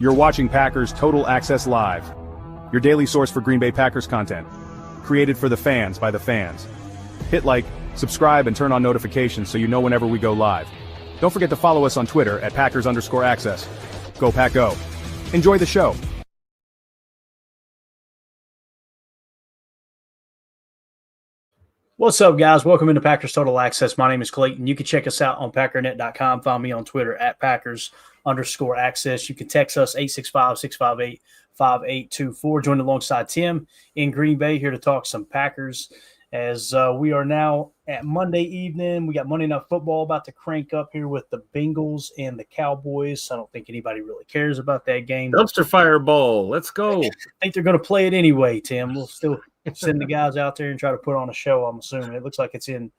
You're watching Packers Total Access Live, your daily source for Green Bay Packers content, created for the fans by the fans. Hit like, subscribe, and turn on notifications so you know whenever we go live. Don't forget to follow us on Twitter at Packers_access. Go Pack Go. Enjoy the show. What's up, guys? Welcome into Packers Total Access. My name is Clayton. You can check us out on Packernet.com. Find me on Twitter at Packers_access. You can text us 865-658-5824. Join alongside Tim in Green Bay here to talk some Packers as we are now at Monday evening. We got Monday Night Football about to crank up here with the Bengals and the Cowboys. I don't think anybody really cares about that game. Dumpster Fire Bowl. Let's go. I think they're going to play it anyway, Tim. We'll still send the guys out there and try to put on a show, I'm assuming. It looks like it's in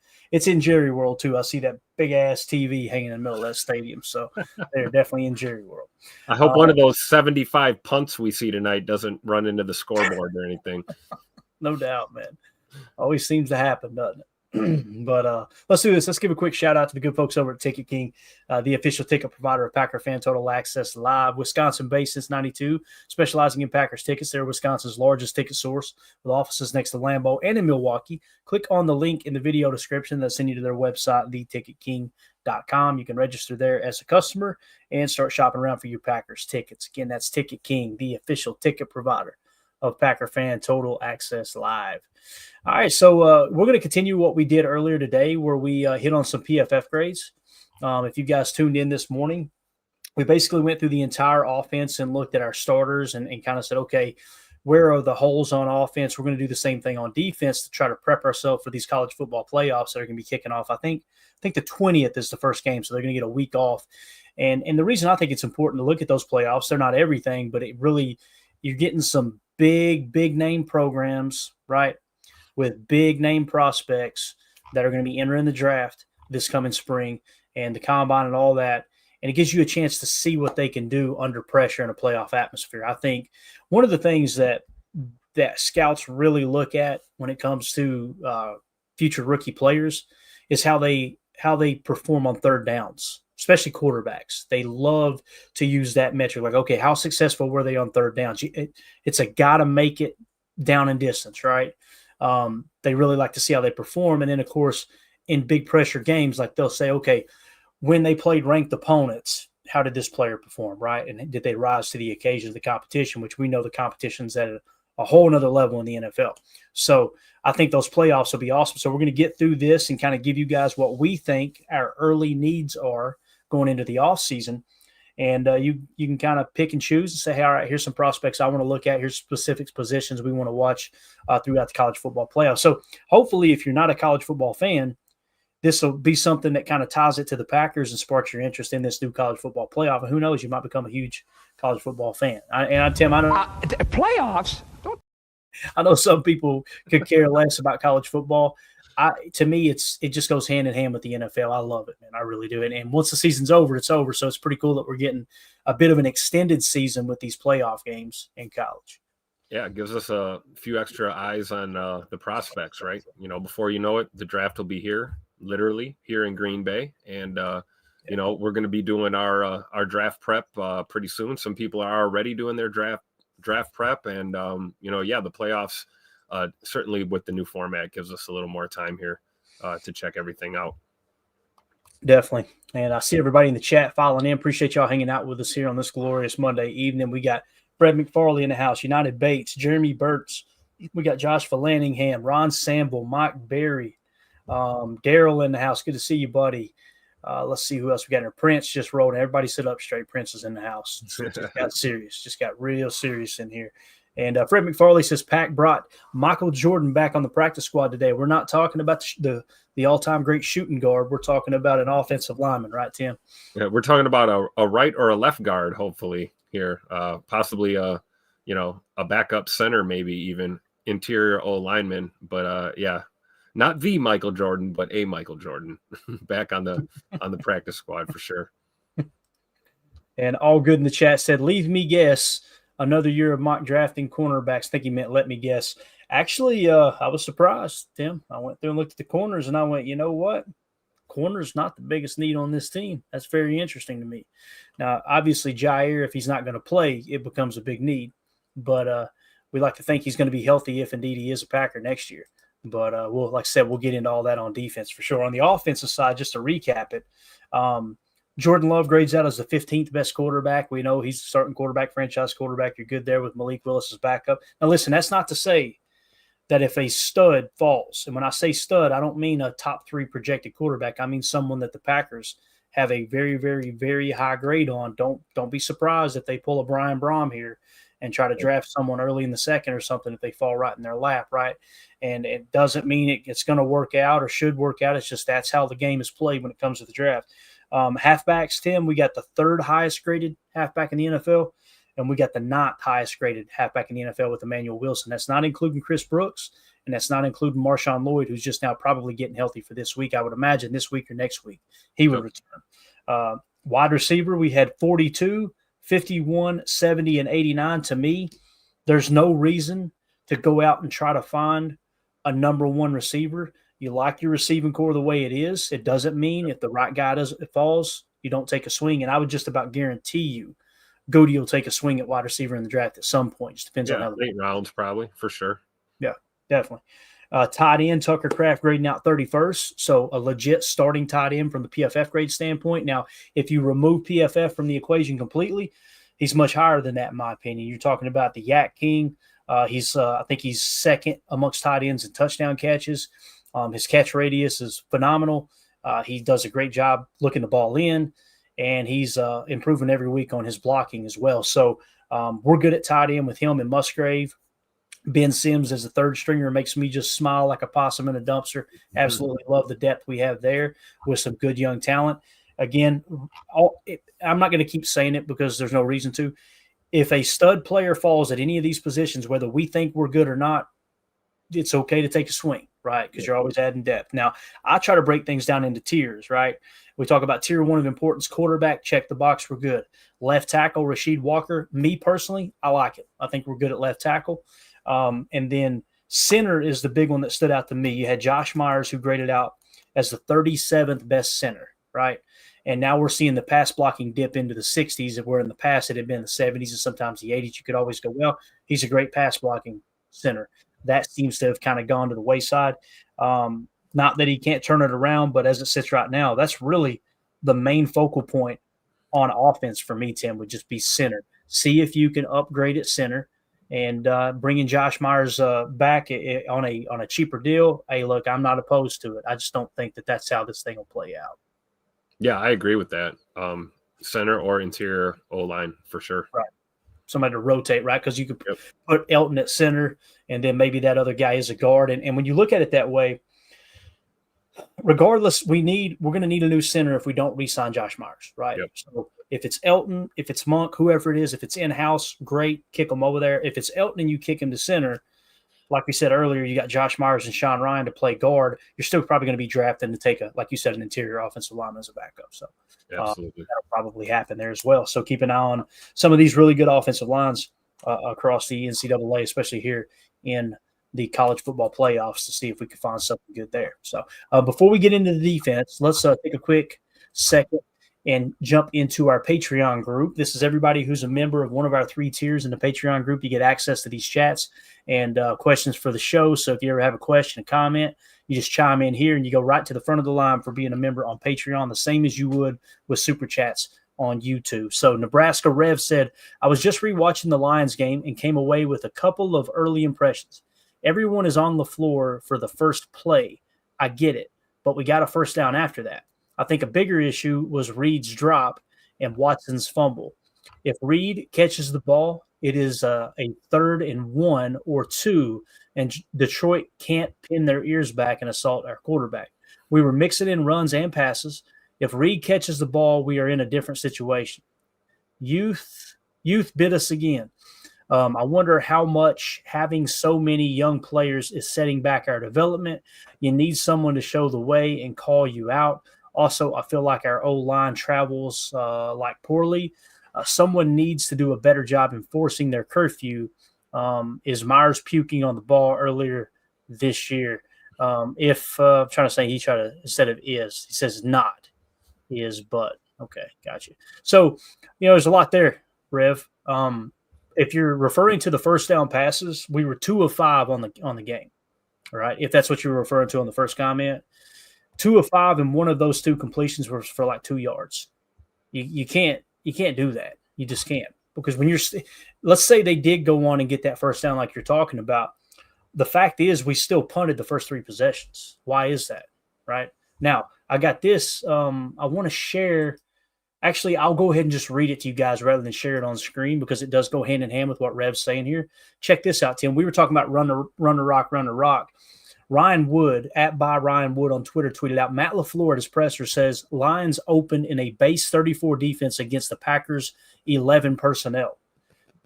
Jerry World, too. I see that big-ass TV hanging in the middle of that stadium, so they're definitely in Jerry World. I hope one of those 75 punts we see tonight doesn't run into the scoreboard or anything. No doubt, man. Always seems to happen, doesn't it? But let's do this. Let's give a quick shout-out to the good folks over at Ticket King, the official ticket provider of Packer Fan Total Access Live. Wisconsin-based since 92, specializing in Packers tickets. They're Wisconsin's largest ticket source with offices next to Lambeau and in Milwaukee. Click on the link in the video description that sends you to their website, theticketking.com. You can register there as a customer and start shopping around for your Packers tickets. Again, that's Ticket King, the official ticket provider of Packer Fan Total Access Live. All right, so we're going to continue what we did earlier today where we hit on some PFF grades. If you guys tuned in this morning, we basically went through the entire offense and looked at our starters and kind of said, okay, where are the holes on offense? We're going to do the same thing on defense to try to prep ourselves for these college football playoffs that are going to be kicking off. I think the 20th is the first game, so they're going to get a week off. And the reason I think it's important to look at those playoffs, they're not everything, but it really – you're getting some big name programs, right, with big name prospects that are going to be entering the draft this coming spring and the combine and all that. And it gives you a chance to see what they can do under pressure in a playoff atmosphere. I think one of the things that scouts really look at when it comes to future rookie players is how they perform on third downs, especially quarterbacks. They love to use that metric. Like, okay, how successful were they on third downs? It's a got to make it down in distance, right? They really like to see how they perform. And then, of course, in big pressure games, like they'll say, okay, when they played ranked opponents, how did this player perform, right? And did they rise to the occasion of the competition, which we know the competition's at a whole nother level in the NFL. So I think those playoffs will be awesome. So we're going to get through this and kind of give you guys what we think our early needs are going into the offseason. And you can kind of pick and choose and say, hey, all right, here's some prospects I want to look at. Here's specific positions we want to watch throughout the college football playoff. So hopefully if you're not a college football fan, this will be something that kind of ties it to the Packers and sparks your interest in this new college football playoff. And who knows, you might become a huge college football fan. Tim, I know playoffs. I know some people could care less about college football. To me, it just goes hand in hand with the NFL. I love it, man. I really do. And once the season's over, it's over. So it's pretty cool that we're getting a bit of an extended season with these playoff games in college. Yeah, it gives us a few extra eyes on the prospects, right? You know, before you know it, the draft will be here, literally here in Green Bay. And, you know, we're going to be doing our draft prep pretty soon. Some people are already doing their draft prep. And, you know, yeah, the playoffs, certainly with the new format, gives us a little more time here to check everything out. Definitely. And I see everybody in the chat filing in. Appreciate y'all hanging out with us here on this glorious Monday evening. We got Fred McFarley in the house, United Bates, Jeremy Burtz. We got Josh Valanningham, Ron Samble, Mike Berry, Daryl in the house. Good to see you, buddy. Let's see who else we got here. Prince just rolled. Everybody sit up straight. Prince is in the house. Just got serious. Just got real serious in here. And Fred McFarley says Pack brought Michael Jordan back on the practice squad today. We're not talking about the all-time great shooting guard. We're talking about an offensive lineman, right, Tim? Yeah, we're talking about a right or a left guard, hopefully here, possibly a backup center, maybe even interior O lineman. But yeah, not the Michael Jordan, but a Michael Jordan back on the practice squad for sure. And all good in the chat said, leave me guess. Another year of mock drafting cornerbacks. I think he meant let me guess. Actually, I was surprised, Tim. I went through and looked at the corners, and I went, you know what? corner is not the biggest need on this team. That's very interesting to me. Now, obviously, Jair, if he's not going to play, it becomes a big need. But we like to think he's going to be healthy if indeed he is a Packer next year. But we'll, like I said, we'll get into all that on defense for sure. On the offensive side, just to recap it, Jordan Love grades out as the 15th best quarterback. We know he's the starting quarterback, franchise quarterback. You're good there with Malik Willis as backup. Now, listen, that's not to say that if a stud falls, and when I say stud, I don't mean a top 3 projected quarterback. I mean someone that the Packers have a very, very, very high grade on. Don't be surprised if they pull a Brian Brom here and try to draft someone early in the second or something if they fall right in their lap, right? And it doesn't mean it's going to work out or should work out. It's just that's how the game is played when it comes to the draft. Halfbacks, Tim, we got the 3rd highest graded halfback in the NFL, and we got the 9th highest graded halfback in the NFL with Emmanuel Wilson. That's not including Chris Brooks, and that's not including Marshawn Lloyd, who's just now probably getting healthy for this week. I would imagine this week or next week he would return. Wide receiver, we had 42, 51, 70, and 89. To me, there's no reason to go out and try to find a number 1 receiver. You like your receiving core the way it is. It doesn't mean if the right guy falls, you don't take a swing. And I would just about guarantee you Goody will take a swing at wide receiver in the draft at some point. Just depends on how late rounds probably, for sure. Yeah, definitely. Tight end, Tucker Kraft grading out 31st. So a legit starting tight end from the PFF grade standpoint. Now, if you remove PFF from the equation completely, he's much higher than that, in my opinion. You're talking about the Yak King. I think he's 2nd amongst tight ends in touchdown catches. His catch radius is phenomenal. He does a great job looking the ball in, and he's improving every week on his blocking as well. So we're good at tight end with him and Musgrave. Ben Sims as a 3rd stringer makes me just smile like a possum in a dumpster. Absolutely love the depth we have there with some good young talent. Again, I'm not going to keep saying it because there's no reason to. If a stud player falls at any of these positions, whether we think we're good or not, it's okay to take a swing, right? Because you're always adding depth. Now, I try to break things down into tiers, right? We talk about tier 1 of importance, quarterback, check the box, we're good. Left tackle, Rasheed Walker, me personally, I like it. I think we're good at left tackle. And then center is the big one that stood out to me. You had Josh Myers, who graded out as the 37th best center, right? And now we're seeing the pass blocking dip into the 60s, where in the past it had been the 70s and sometimes the 80s. You could always go, well, he's a great pass blocking center. That seems to have kind of gone to the wayside. Not that he can't turn it around, but as it sits right now, that's really the main focal point on offense for me, Tim, would just be center. See if you can upgrade at center. And bringing Josh Myers back on a cheaper deal, hey, look, I'm not opposed to it. I just don't think that that's how this thing will play out. Yeah, I agree with that. Center or interior O-line for sure. Right. Somebody to rotate, right? Because you could put Elton at center, and then maybe that other guy is a guard. And when you look at it that way, regardless, we're going to need a new center if we don't re-sign Josh Myers, right? Yep. So if it's Elton, if it's Monk, whoever it is, if it's in-house, great, kick him over there. If it's Elton and you kick him to center, like we said earlier, you got Josh Myers and Sean Ryan to play guard. You're still probably going to be drafting to take like you said, an interior offensive lineman as a backup. So absolutely, that'll probably happen there as well. So keep an eye on some of these really good offensive lines across the NCAA, especially here in the college football playoffs, to see if we can find something good there. So before we get into the defense, let's take a quick second and jump into our Patreon group. This is everybody who's a member of one of our 3 tiers in the Patreon group. You get access to these chats and questions for the show. So if you ever have a question, a comment, you just chime in here and you go right to the front of the line for being a member on Patreon, the same as you would with Super Chats on YouTube. So Nebraska Rev said, I was just rewatching the Lions game and came away with a couple of early impressions. Everyone is on the floor for the first play. I get it, but we got a first down after that. I think a bigger issue was Reed's drop and Watson's fumble. If Reed catches the ball, it is a 3rd and 1 or 2, and Detroit can't pin their ears back and assault our quarterback. We were mixing in runs and passes. If Reed catches the ball, we are in a different situation. Youth bit us again. I wonder how much having so many young players is setting back our development. You need someone to show the way and call you out. Also, I feel like our O-line travels like poorly. Someone needs to do a better job enforcing their curfew. Is Myers puking on the ball earlier this year? If I'm trying to say instead of is, he says not, is but. Okay, got you. So, there's a lot there, Rev. If you're referring to the first down passes, we were 2 of 5 on the game. All right, if that's what you were referring to on the first comment, 2 of 5, and one of those 2 completions was for like 2 yards. You can't do that. You just can't, because when let's say they did go on and get that first down like you're talking about. The fact is, we still punted the first 3 possessions. Why is that? Right now, I got this. I want to share. Actually, I'll go ahead and just read it to you guys rather than share it on screen, because it does go hand in hand with what Rev's saying here. Check this out, Tim. We were talking about run to rock. Ryan Wood, @by Ryan Wood on Twitter, tweeted out, Matt LaFleur at his presser says Lions open in a base 34 defense against the Packers 11 personnel.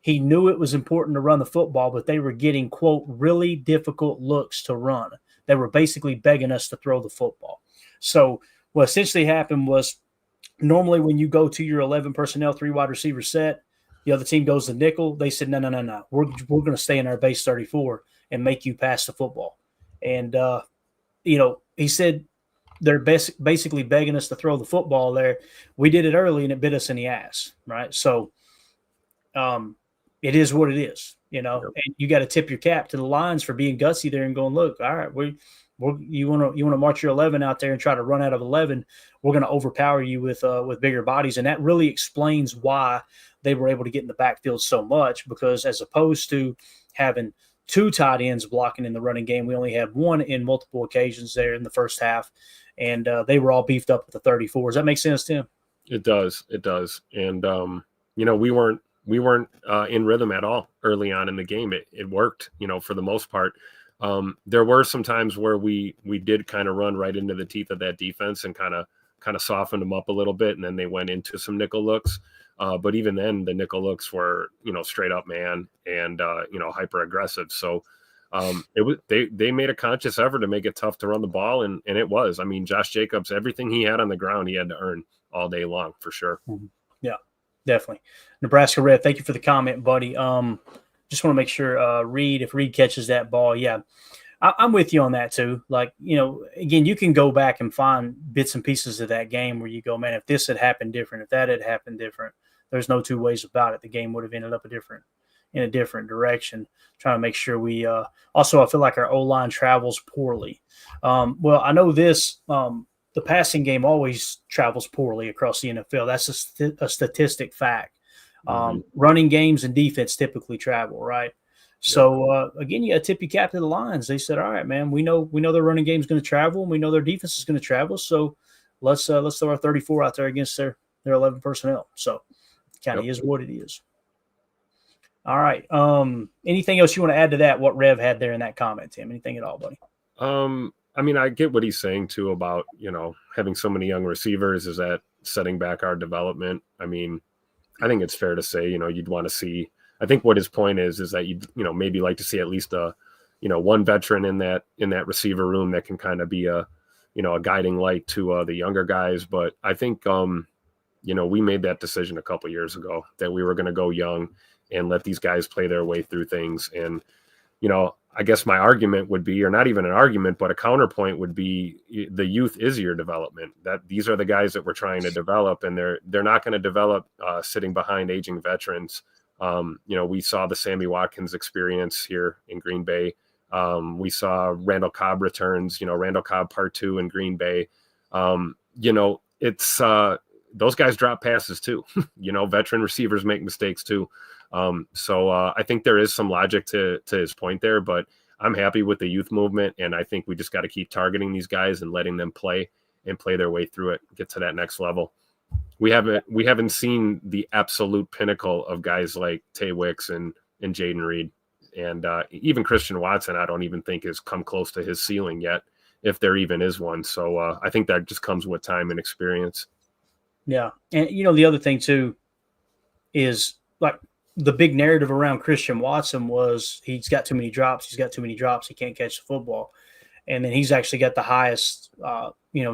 He knew it was important to run the football, but they were getting, quote, really difficult looks to run. They were basically begging us to throw the football. So what essentially happened was, normally when you go to your 11 personnel, 3 wide receiver set, the other team goes to nickel. They said, no. We're going to stay in our base 34 and make you pass the football. And, he said they're basically begging us to throw the football there. We did it early and it bit us in the ass, right? So it is what it is, and you got to tip your cap to the Lions for being gutsy there and going, look, all right, you want to march your 11 out there and try to run out of 11. We're going to overpower you with bigger bodies. And that really explains why they were able to get in the backfield so much, because as opposed to having 2 tight ends blocking in the running game, we only had 1 in multiple occasions there in the first half. And they were all beefed up with the 34. Does that make sense, Tim? It does. And, we weren't in rhythm at all early on in the game. It worked, for the most part. There were some times where we did kind of run right into the teeth of that defense and kind of softened them up a little bit. And then they went into some nickel looks. But even then the nickel looks were, straight up man and, hyper aggressive. So they made a conscious effort to make it tough to run the ball. And it was, Josh Jacobs, everything he had on the ground, he had to earn all day long for sure. Yeah, definitely. Nebraska Red, thank you for the comment, buddy. Just want to make sure if Reed catches that ball. Yeah, I'm with you on that too. Like, again, you can go back and find bits and pieces of that game where you go, man, if this had happened different, if that had happened different, there's no 2 ways about it. The game would have ended up in a different direction. Trying to make sure we also, I feel like our O-line travels poorly. Well, I know this, the passing game always travels poorly across the NFL. That's a statistic fact. Running games and defense typically travel, right? So again, you got to tip your cap to the Lions. They said, all right, man, we know their running game is going to travel, and we know their defense is going to travel. So let's throw our 34 out there against their 11 personnel. So kind of is what it is. All right. Anything else you want to add to that? What Rev had there in that comment, Tim? Anything at all, buddy? I get what he's saying too about, having so many young receivers. Is that setting back our development? I think it's fair to say, you'd want to see. I think what his point is that you'd, maybe like to see at least one veteran in that receiver room that can kind of be a guiding light to the younger guys. But I think, we made that decision a couple years ago that we were going to go young and let these guys play their way through things. And, I guess my argument would be, or not even an argument, but a counterpoint would be, the youth is your development. That these are the guys that we're trying to develop, and they're not going to develop sitting behind aging veterans. We saw the Sammy Watkins experience here in Green Bay. We saw Randall Cobb returns, Randall Cobb part 2 in Green Bay. It's those guys drop passes too. Veteran receivers make mistakes too. So I think there is some logic to his point there, but I'm happy with the youth movement. And I think we just got to keep targeting these guys and letting them play their way through it, get to that next level. We haven't seen the absolute pinnacle of guys like Tay Wicks and Jaden Reed. And even Christian Watson, I don't even think has come close to his ceiling yet, if there even is one. So I think that just comes with time and experience. Yeah. And, the other thing too is, like, the big narrative around Christian Watson was he's got too many drops. He can't catch the football. And then he's actually got the highest,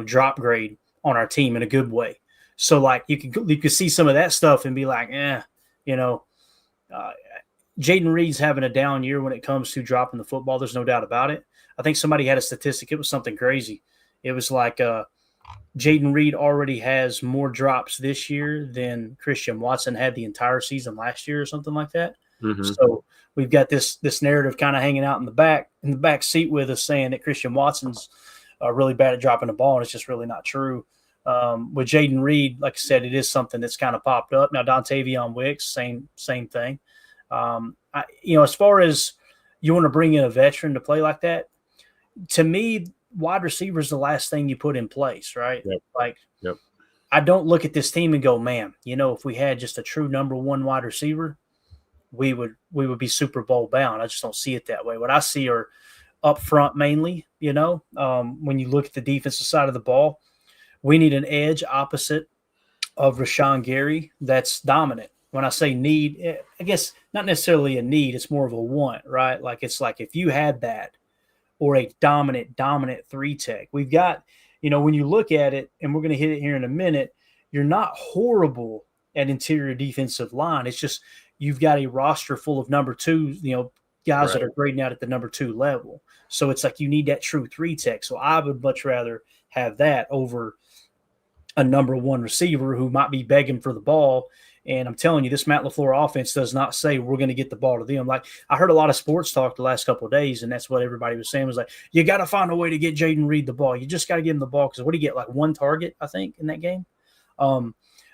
drop grade on our team in a good way. So, like, you could see some of that stuff and be like, Jaden Reed's having a down year when it comes to dropping the football. There's no doubt about it. I think somebody had a statistic. It was something crazy. It was like Jaden Reed already has more drops this year than Christian Watson had the entire season last year or something like that. Mm-hmm. So we've got this narrative kind of hanging out in the back seat with us saying that Christian Watson's really bad at dropping the ball, and it's just really not true. With Jaden Reed, like I said, it is something that's kind of popped up. Now, Dontavion Wicks, same thing. As far as you want to bring in a veteran to play like that, to me, wide receiver is the last thing you put in place, right? Yep. I don't look at this team and go, man, if we had just a true number one wide receiver, we would be Super Bowl bound. I just don't see it that way. What I see are up front mainly, when you look at the defensive side of the ball, we need an edge opposite of Rashawn Gary that's dominant. When I say need, I guess not necessarily a need, it's more of a want, right? Like it's like if you had that or a dominant 3-tech, we've got, when you look at it, and we're going to hit it here in a minute, you're not horrible at interior defensive line. It's just you've got a roster full of number twos, guys that are grading out at the number 2 level. So it's like you need that true 3-tech. So I would much rather have that over a number 1 receiver who might be begging for the ball. And I'm telling you, this Matt LaFleur offense does not say we're going to get the ball to them. Like I heard a lot of sports talk the last couple of days, and that's what everybody was saying was like, you got to find a way to get Jaden Reed the ball. You just got to give him the ball because what do you get, like 1 target, I think, in that game?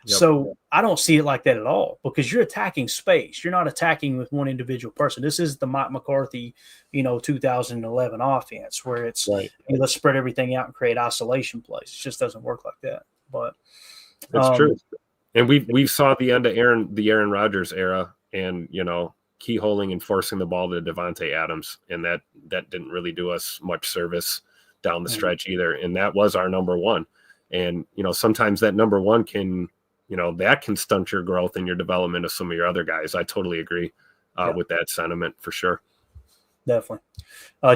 So I don't see it like that at all because you're attacking space. You're not attacking with one individual person. This is the Mike McCarthy, 2011 offense where it's let's spread everything out and create isolation plays. It just doesn't work like that. But that's true. And we saw the end of the Aaron Rodgers era, and keyholing and forcing the ball to Devontae Adams, and that didn't really do us much service down the stretch either. And that was our number 1. And sometimes that number 1 can that can stunt your growth and your development of some of your other guys. I totally agree with that sentiment for sure. Definitely.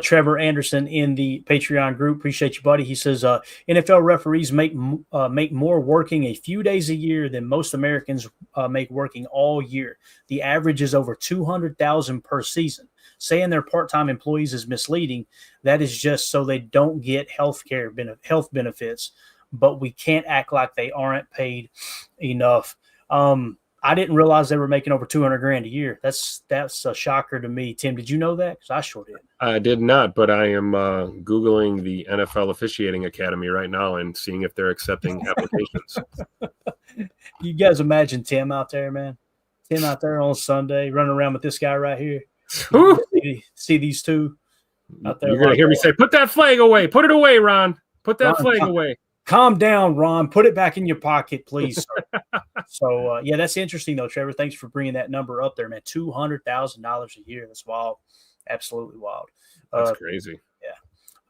Trevor Anderson in the Patreon group. Appreciate you, buddy. He says, NFL referees make more working a few days a year than most Americans make working all year. The average is over 200,000 per season. Saying they're part-time employees is misleading. That is just so they don't get health benefits, but we can't act like they aren't paid enough. I didn't realize they were making over $200,000 a year. That's a shocker to me. Tim, did you know that? Because I sure did. I did not, but I am Googling the NFL Officiating Academy right now and seeing if they're accepting applications. You guys imagine Tim out there, man. Tim out there on Sunday running around with this guy right here. See these two out there. You're going to hear me say, put that flag away. Put it away, Ron. Put that flag away. Calm down, Ron. Put it back in your pocket, please. So, that's interesting, though, Trevor. Thanks for bringing that number up there, man. $200,000 a year. That's wild. Absolutely wild. That's crazy. Yeah.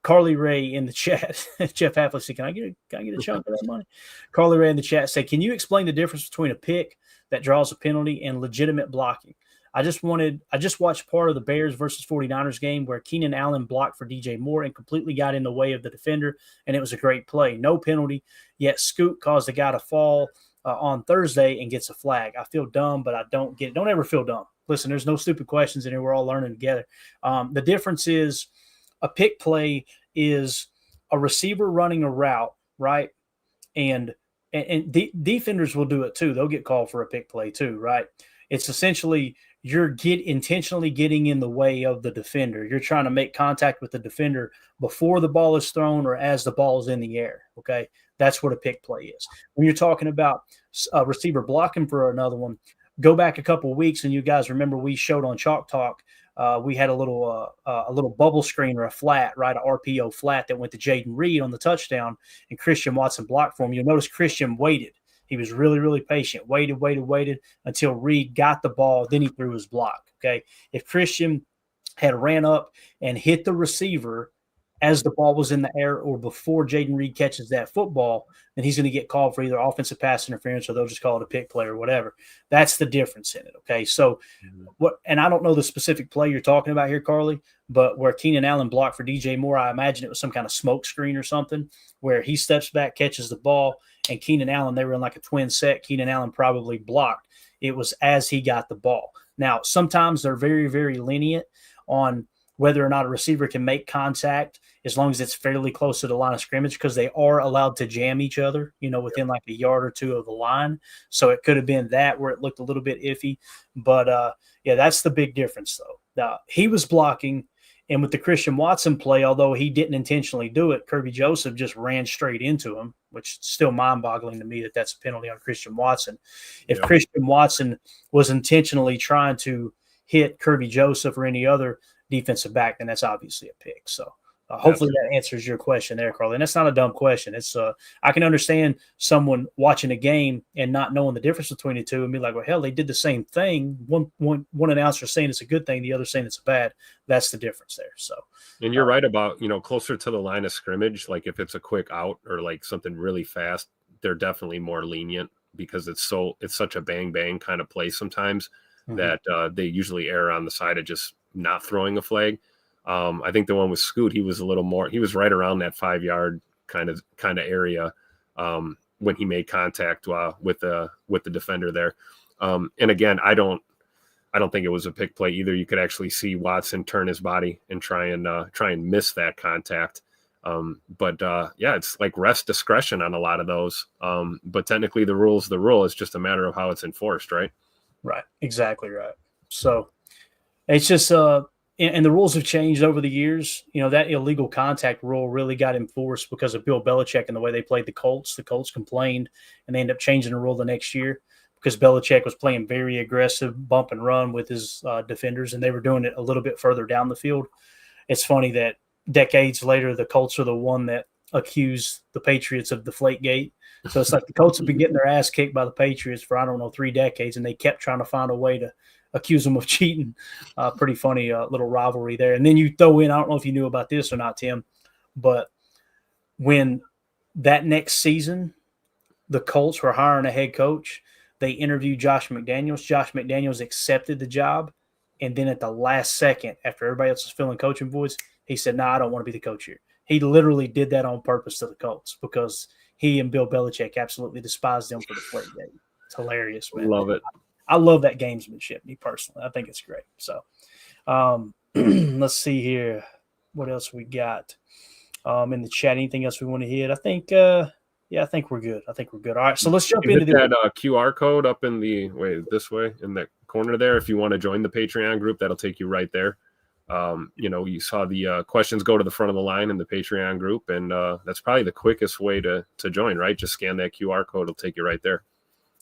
Carly Ray in the chat. Jeff Hafley said, can I get a chunk of that money? Carly Ray in the chat said, can you explain the difference between a pick that draws a penalty and legitimate blocking? I just watched part of the Bears versus 49ers game where Keenan Allen blocked for DJ Moore and completely got in the way of the defender, and it was a great play. No penalty, yet Scoot caused the guy to fall on Thursday and gets a flag. I feel dumb, but I don't get it. Don't ever feel dumb. Listen, there's no stupid questions in here. We're all learning together. The difference is a pick play is a receiver running a route, right? And defenders will do it too. They'll get called for a pick play too, right? It's essentially you're intentionally getting in the way of the defender. You're trying to make contact with the defender before the ball is thrown or as the ball is in the air, okay? That's what a pick play is. When you're talking about a receiver blocking for another one, go back a couple of weeks, and you guys remember we showed on Chalk Talk, we had a little bubble screen or a flat, right, a RPO flat that went to Jaden Reed on the touchdown, and Christian Watson blocked for him. You'll notice Christian waited. He was really, really patient, waited until Reed got the ball. Then he threw his block. Okay. If Christian had ran up and hit the receiver as the ball was in the air or before Jaden Reed catches that football, then he's going to get called for either offensive pass interference or they'll just call it a pick play or whatever. That's the difference in it. Okay. So and I don't know the specific play you're talking about here, Carly, but where Keenan Allen blocked for DJ Moore, I imagine it was some kind of smoke screen or something where he steps back, catches the ball, and Keenan Allen, they were in like a twin set. Keenan Allen probably blocked. It was as he got the ball. Now, sometimes they're very, very lenient on whether or not a receiver can make contact as long as it's fairly close to the line of scrimmage, because they are allowed to jam each other, within like a yard or two of the line. So it could have been that where it looked a little bit iffy. But, yeah, that's the big difference, though. Now, he was blocking, and with the Christian Watson play, although he didn't intentionally do it, Kirby Joseph just ran straight into him, which is still mind-boggling to me that that's a penalty on Christian Watson. If Christian Watson was intentionally trying to hit Kirby Joseph or any other defensive back, then that's obviously a pick. So hopefully that answers your question there, Carly. And that's not a dumb question. It's I can understand someone watching a game and not knowing the difference between the two and be like, well, hell, they did the same thing. One announcer saying it's a good thing, the other saying it's a bad. That's the difference there. So, and you're right about, closer to the line of scrimmage, like if it's a quick out or like something really fast, they're definitely more lenient because it's such a bang bang kind of play sometimes that they usually err on the side of just not throwing a flag. I think the one with Scoot, he was right around that 5 yard kind of area when he made contact with the defender there. And again, I don't think it was a pick play either. You could actually see Watson turn his body and try and miss that contact. But it's like rest discretion on a lot of those. But technically the rule's the rule. It's just a matter of how it's enforced, right? Right. Exactly right. So it's just and the rules have changed over the years. That illegal contact rule really got enforced because of Bill Belichick and the way they played the Colts. The Colts complained, and they ended up changing the rule the next year because Belichick was playing very aggressive bump and run with his defenders, and they were doing it a little bit further down the field. It's funny that decades later, the Colts are the one that accused the Patriots of Deflategate. So it's like the Colts have been getting their ass kicked by the Patriots for, 3 decades, and they kept trying to find a way to accuse them of cheating. Pretty funny little rivalry there. And then you throw in, I don't know if you knew about this or not, Tim, but when that next season, the Colts were hiring a head coach, they interviewed Josh McDaniels. Josh McDaniels accepted the job. And then at the last second, after everybody else was filling coaching voids, he said, I don't want to be the coach here. He literally did that on purpose to the Colts because he and Bill Belichick absolutely despised them for the play game. It's hilarious, man. Love it. I love that gamesmanship, me personally. I think it's great. So let's see here. What else we got in the chat? Anything else we want to hit? I think I think we're good. All right, so let's jump into that QR code up in this way in that corner there. If you want to join the Patreon group, that'll take you right there. You saw the questions go to the front of the line in the Patreon group, and that's probably the quickest way to join, right? Just scan that QR code. It'll take you right there.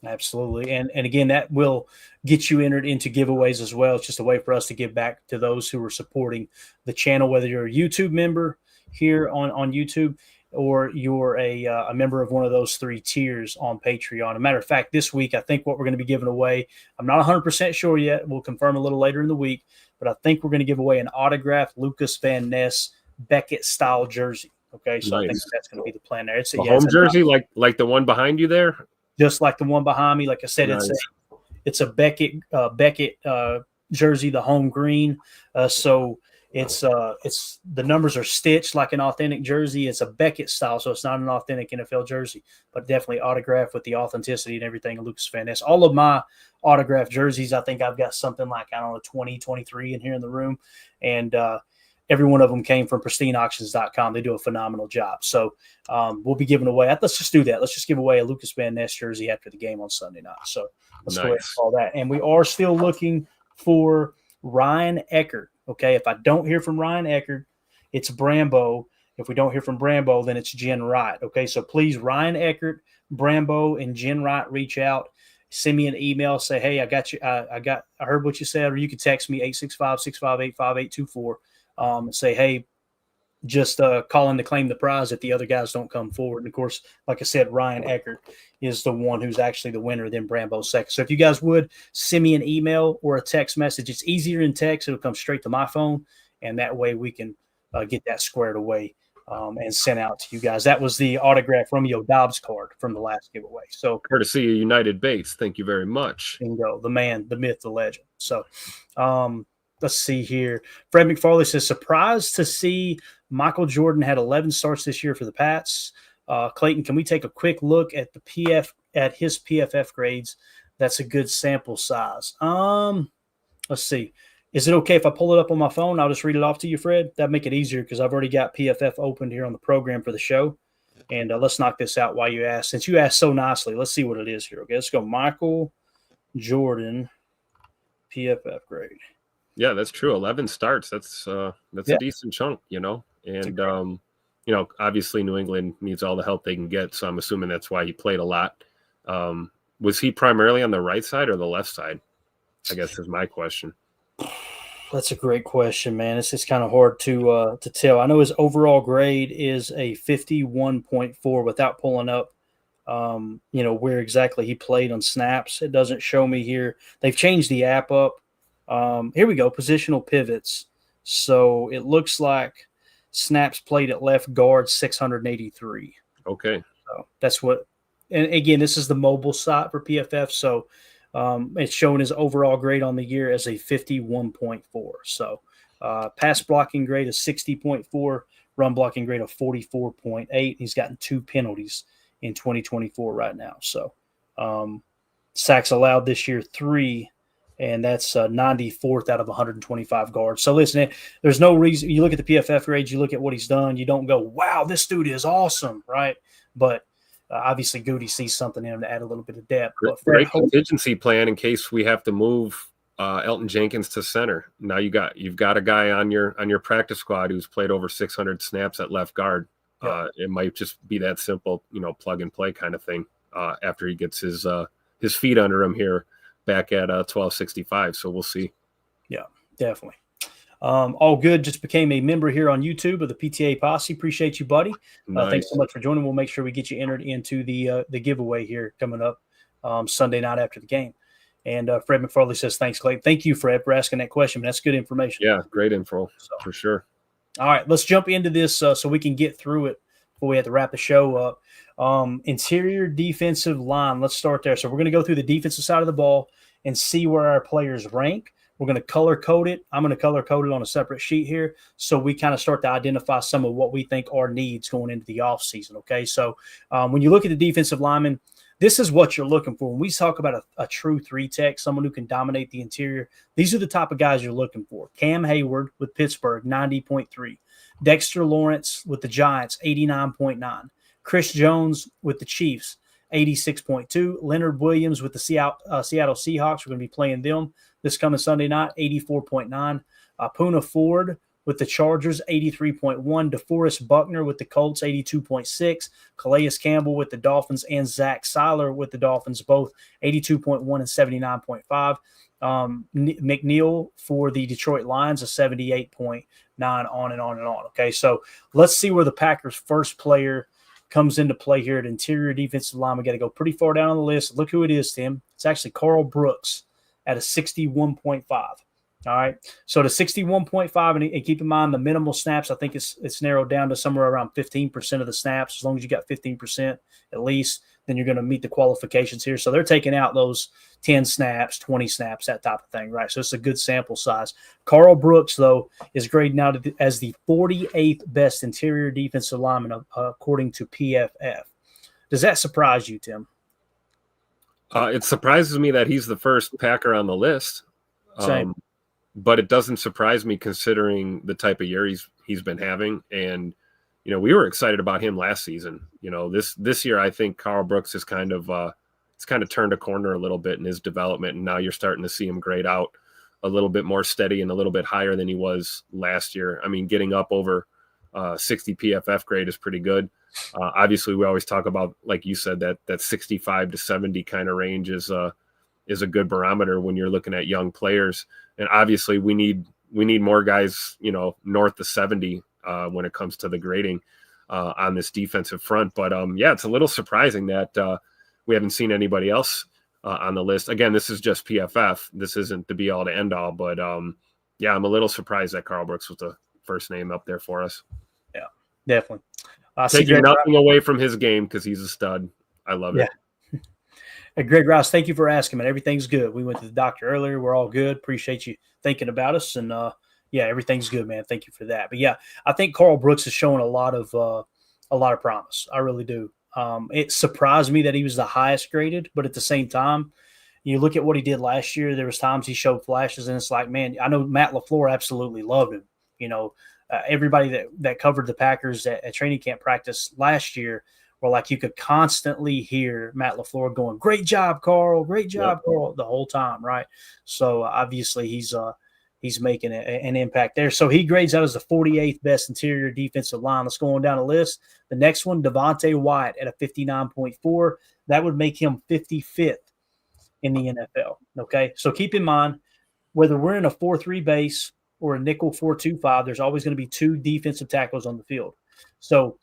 Absolutely. And again, that will get you entered into giveaways as well. It's just a way for us to give back to those who are supporting the channel, whether you're a YouTube member here on YouTube or you're a member of one of those 3 tiers on Patreon. As a matter of fact, this week, I think what we're going to be giving away, I'm not 100% sure yet. We'll confirm a little later in the week, but I think we're going to give away an autographed Lucas Van Ness Beckett-style jersey. Okay, so nice. I think that's going to be the plan there. It's a home jersey, like the one behind you there? Just like the one behind me. Like I said, nice. It's a Beckett jersey, the home green. So it's the numbers are stitched like an authentic jersey. It's a Beckett style, so it's not an authentic NFL jersey, but definitely autographed with the authenticity and everything of Lucas Van Ness. All of my autographed jerseys, I think I've got something like, 20, 23 in here in the room. And every one of them came from pristineauctions.com. They do a phenomenal job. So we'll be giving away. Let's just do that. Let's just give away a Lucas Van Ness jersey after the game on Sunday night. So let's go ahead and call that. And we are still looking for Ryan Eckert. Okay, if I don't hear from Ryan Eckert, it's Brambo. If we don't hear from Brambo, then it's Jen Wright. Okay, so please, Ryan Eckert, Brambo, and Jen Wright, reach out. Send me an email. Say, hey, I got you. I heard what you said. Or you can text me 865-658-5824. And say, hey, just call in to claim the prize if the other guys don't come forward. And, of course, like I said, Ryan Eckert is the one who's actually the winner, then Brambo second. So if you guys would, send me an email or a text message. It's easier in text. It'll come straight to my phone, and that way we can get that squared away and sent out to you guys. That was the autographed Romeo Dobbs card from the last giveaway. So courtesy of United Bates. Thank you very much. Bingo, the man, the myth, the legend. So let's see here. Fred McFarley says, surprised to see Michael Jordan had 11 starts this year for the Pats. Clayton, can we take a quick look at his PFF grades? That's a good sample size. let's see. Is it okay if I pull it up on my phone? I'll just read it off to you, Fred. That'd make it easier because I've already got PFF opened here on the program for the show. And let's knock this out while you ask. Since you asked so nicely, let's see what it is here. Okay, let's go Michael Jordan PFF grade. Yeah, that's true. 11 starts. That's a decent chunk, And obviously New England needs all the help they can get. So I'm assuming that's why he played a lot. Was he primarily on the right side or the left side? I guess is my question. That's a great question, man. It's just kind of hard to tell. I know his overall grade is a 51.4 without pulling up, where exactly he played on snaps. It doesn't show me here. They've changed the app up. Here we go, positional pivots. So it looks like snaps played at left guard 683. Okay. So that's what, and again, this is the mobile site for PFF. So it's showing his overall grade on the year as a 51.4. So pass blocking grade is 60.4, run blocking grade of 44.8. He's gotten 2 penalties in 2024 right now. So sacks allowed this year 3, and that's 94th out of 125 guards. So listen, there's no reason. You look at the PFF grades, you look at what he's done, you don't go, wow, this dude is awesome, right? But obviously, Goody sees something in him to add a little bit of depth. Great contingency plan in case we have to move Elton Jenkins to center. Now you've got a guy on your practice squad who's played over 600 snaps at left guard. Yeah. It might just be that simple, plug and play kind of thing. After he gets his feet under him here back at 1265, so we'll see. Yeah, definitely. All good. Just became a member here on YouTube of the PTA Posse. Appreciate you, buddy. Nice. Thanks so much for joining. We'll make sure we get you entered into the giveaway here coming up Sunday night after the game. And Fred McFarley says, thanks, Clay. Thank you, Fred, for asking that question. That's good information. Yeah, great info for sure. All right, let's jump into this so we can get through it before we have to wrap the show up. Interior defensive line. Let's start there. So we're going to go through the defensive side of the ball and see where our players rank. We're going to color code it. I'm going to color code it on a separate sheet here so we kind of start to identify some of what we think are needs going into the offseason, okay? So when you look at the defensive lineman, this is what you're looking for. When we talk about a true 3-tech, someone who can dominate the interior, these are the type of guys you're looking for. Cam Hayward with Pittsburgh, 90.3. Dexter Lawrence with the Giants, 89.9. Chris Jones with the Chiefs, 86.2. Leonard Williams with the Seattle Seahawks. We're going to be playing them this coming Sunday night, 84.9. Poona Ford with the Chargers, 83.1. DeForest Buckner with the Colts, 82.6. Calais Campbell with the Dolphins and Zach Seiler with the Dolphins, both 82.1 and 79.5. McNeil for the Detroit Lions, a 78.9, on and on and on. Okay, so let's see where the Packers' first player comes into play here at interior defensive line. We got to go pretty far down on the list. Look who it is, Tim. It's actually Carl Brooks at a 61.5. All right. So the 61.5, and keep in mind the minimal snaps, I think it's narrowed down to somewhere around 15% of the snaps. As long as you got 15% at least, then you're going to meet the qualifications here. So they're taking out those 10 snaps, 20 snaps, that type of thing, right? So it's a good sample size. Carl Brooks, though, is graded now as the 48th best interior defensive lineman according to PFF. Does that surprise you, Tim? It surprises me that he's the first Packer on the list. Same. But it doesn't surprise me considering the type of year he's been having. And, we were excited about him last season. This year, I think Carl Brooks has kind of turned a corner a little bit in his development. And now you're starting to see him grade out a little bit more steady and a little bit higher than he was last year. I mean, getting up over 60 PFF grade is pretty good. Obviously, we always talk about, like you said, that 65 to 70 kind of range is a good barometer when you're looking at young players. And obviously, we need more guys, north of 70 when it comes to the grading on this defensive front. But it's a little surprising that we haven't seen anybody else on the list. Again, this is just PFF. This isn't the be all to end all. But I'm a little surprised that Carl Brooks was the first name up there for us. Yeah, definitely. Taking nothing away from his game because he's a stud. I love it. Hey, Greg Rouse, thank you for asking, man. Everything's good. We went to the doctor earlier. We're all good. Appreciate you thinking about us. And, everything's good, man. Thank you for that. But, I think Carl Brooks is showing a lot of promise. I really do. It surprised me that he was the highest graded, but at the same time, You look at what he did last year. There was times he showed flashes, and it's like, man, I know Matt LaFleur absolutely loved him. Everybody that covered the Packers at training camp practice last year were like, you could constantly hear Matt LaFleur going, "Great job, Carl! Great job, Carl!" the whole time, right? So obviously he's making an impact there. So he grades out as the 48th best interior defensive line. Let's go on down the list. The next one, Devontae Wyatt at a 59.4. That would make him 55th in the NFL. Okay, so keep in mind, whether we're in a 4-3 base or a nickel 4-2-5, there's always going to be 2 defensive tackles on the field. So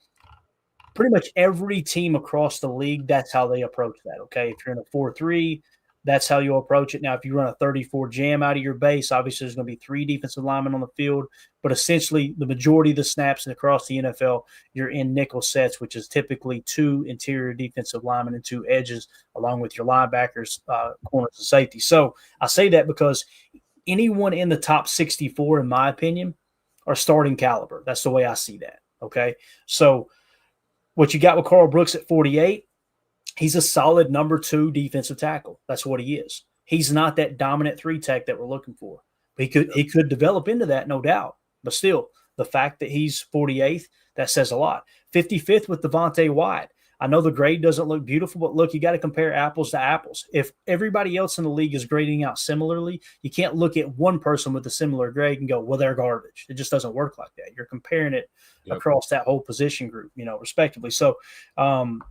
pretty much every team across the league, that's how they approach that. Okay, if you're in a 4-3, that's how you'll approach it. Now, if you run a 34 jam out of your base, obviously there's going to be 3 defensive linemen on the field, but essentially the majority of the snaps across the NFL, you're in nickel sets, which is typically 2 interior defensive linemen and 2 edges, along with your linebackers, corners, and safety. So I say that because anyone in the top 64, in my opinion, are starting caliber. That's the way I see that. Okay, so what you got with Carl Brooks at 48, he's a solid number 2 defensive tackle. That's what he is. He's not that dominant 3 tech that we're looking for. He could develop into that, no doubt. But still, the fact that he's 48th, that says a lot. 55th with Devontae Wyatt. I know the grade doesn't look beautiful, but look, you got to compare apples to apples. If everybody else in the league is grading out similarly, you can't look at one person with a similar grade and go, well, they're garbage. It just doesn't work like that. You're comparing it across that whole position group, respectively. So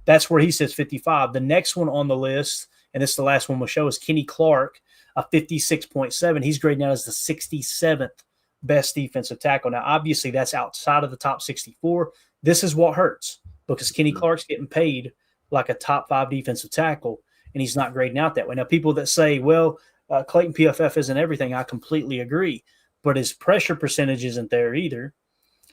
that's where he says 55. The next one on the list, and this is the last one we'll show, is Kenny Clark, a 56.7. He's grading out as the 67th best defensive tackle. Now, obviously, that's outside of the top 64. This is what hurts, because Kenny Clark's getting paid like a top 5 defensive tackle, and he's not grading out that way. Now, people that say, well, Clayton PFF isn't everything, I completely agree. But his pressure percentage isn't there either.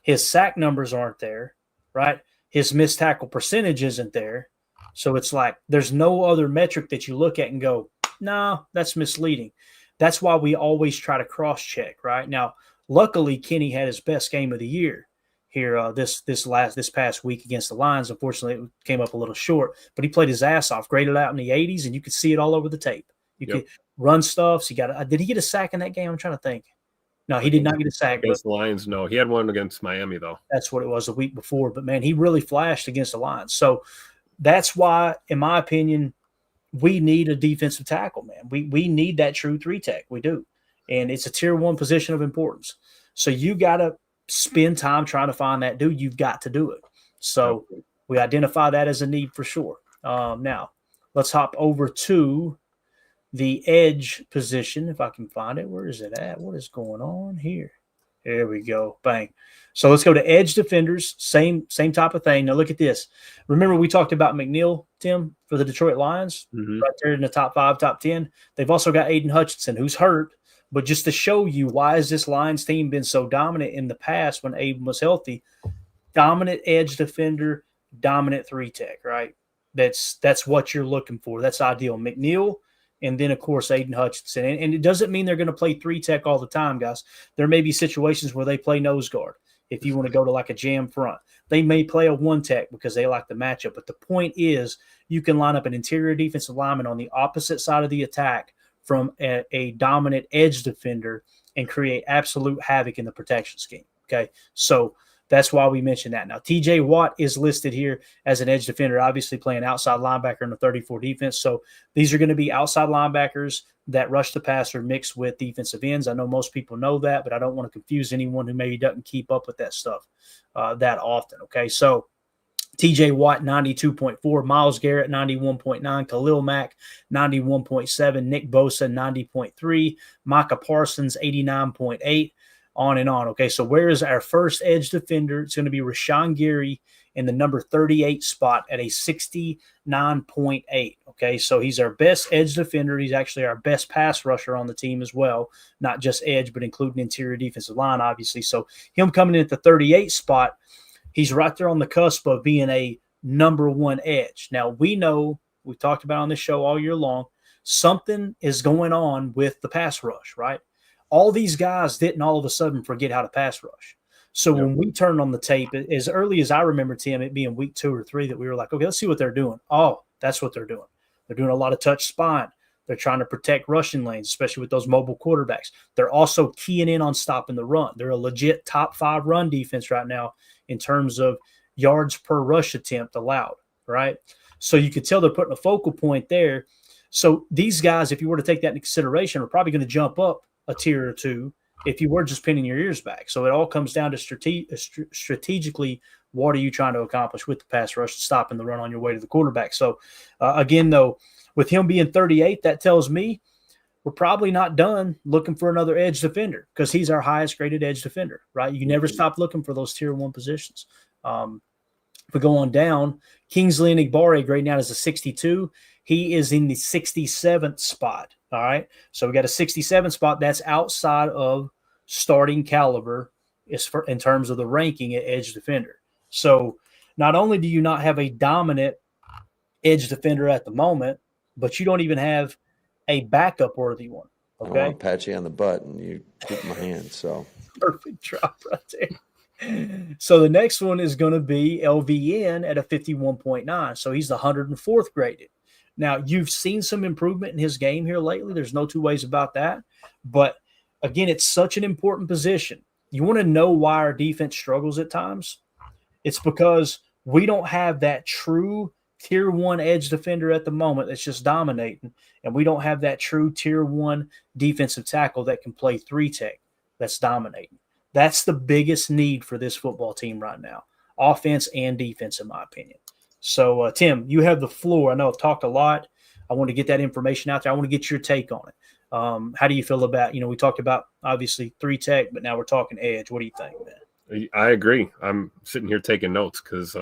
His sack numbers aren't there, right? His missed tackle percentage isn't there. So it's like there's no other metric that you look at and go, no, that's misleading. That's why we always try to cross-check, right? Now, luckily, Kenny had his best game of the year here this past week against the Lions. Unfortunately, it came up a little short, but he played his ass off, graded out in the 80s, and you could see it all over the tape. You could run stuff. So did he get a sack in that game? I'm trying to think. No, he did not get a sack. Against the Lions, no. He had one against Miami, though. That's what it was a week before. But, man, he really flashed against the Lions. So that's why, in my opinion, we need a defensive tackle, man. We need that true 3 tech. We do. And it's a tier 1 position of importance. So you got to spend time trying to find that dude. You've got to do it. So we identify that as a need for sure. Now, let's hop over to the edge position, if I can find it. Where is it at? What is going on here? There we go. Bang. So let's go to edge defenders. Same type of thing. Now look at this. Remember we talked about McNeil, Tim, for the Detroit Lions, right there in the top 5, top 10. They've also got Aiden Hutchinson, who's hurt. But just to show you why has this Lions team been so dominant in the past when Aiden was healthy, dominant edge defender, dominant 3 tech, right? That's what you're looking for. That's ideal. McNeil, and then, of course, Aiden Hutchinson. And it doesn't mean they're going to play 3 tech all the time, guys. There may be situations where they play nose guard if you want to go to like a jam front. They may play a 1 tech because they like the matchup. But the point is you can line up an interior defensive lineman on the opposite side of the attack from a dominant edge defender and create absolute havoc in the protection scheme, okay? So that's why we mentioned that. Now, TJ Watt is listed here as an edge defender, obviously playing outside linebacker in the 34 defense. So these are going to be outside linebackers that rush the passer mixed with defensive ends. I know most people know that, but I don't want to confuse anyone who maybe doesn't keep up with that stuff that often, okay? So TJ Watt, 92.4, Myles Garrett, 91.9, Khalil Mack, 91.7, Nick Bosa, 90.3, Micah Parsons, 89.8, on and on. Okay, so where is our first edge defender? It's going to be Rashawn Gary in the number 38 spot at a 69.8. Okay, so he's our best edge defender. He's actually our best pass rusher on the team as well, not just edge, but including interior defensive line, obviously. So him coming in at the 38 spot, he's right there on the cusp of being a number 1 edge. Now, we know, we've talked about on this show all year long, something is going on with the pass rush, right? All these guys didn't all of a sudden forget how to pass rush. So when we turned on the tape, as early as I remember, Tim, it being week 2 or 3, that we were like, okay, let's see what they're doing. Oh, that's what they're doing. They're doing a lot of touch spine. They're trying to protect rushing lanes, especially with those mobile quarterbacks. They're also keying in on stopping the run. They're a legit top 5 run defense right now in terms of yards per rush attempt allowed, right? So you could tell they're putting a focal point there. So these guys, if you were to take that into consideration, are probably going to jump up a tier or two if you were just pinning your ears back. So it all comes down to strategically, what are you trying to accomplish with the pass rush, stopping the run on your way to the quarterback? So again, though, with him being 38, that tells me we're probably not done looking for another edge defender because he's our highest graded edge defender, right? You never stop looking for those tier 1 positions. If we go on down, Kingsley Enagbare grading out as a 62. He is in the 67th spot. All right. So we got a 67 spot. That's outside of starting caliber in terms of the ranking at edge defender. So not only do you not have a dominant edge defender at the moment, but you don't even have a backup worthy one. Okay. I want to pat you on the butt and you keep my hand. So perfect drop right there. So the next one is going to be LVN at a 51.9. So he's the 104th graded. Now, you've seen some improvement in his game here lately. There's no two ways about that. But, again, it's such an important position. You want to know why our defense struggles at times? It's because we don't have that true tier 1 edge defender at the moment that's just dominating, and we don't have that true tier 1 defensive tackle that can play 3-tech that's dominating. That's the biggest need for this football team right now, offense and defense, in my opinion. So, Tim, you have the floor. I know I've talked a lot. I want to get that information out there. I want to get your take on it. How do you feel about, we talked about, obviously, 3-tech, but now we're talking edge. What do you think, man? I agree. I'm sitting here taking notes because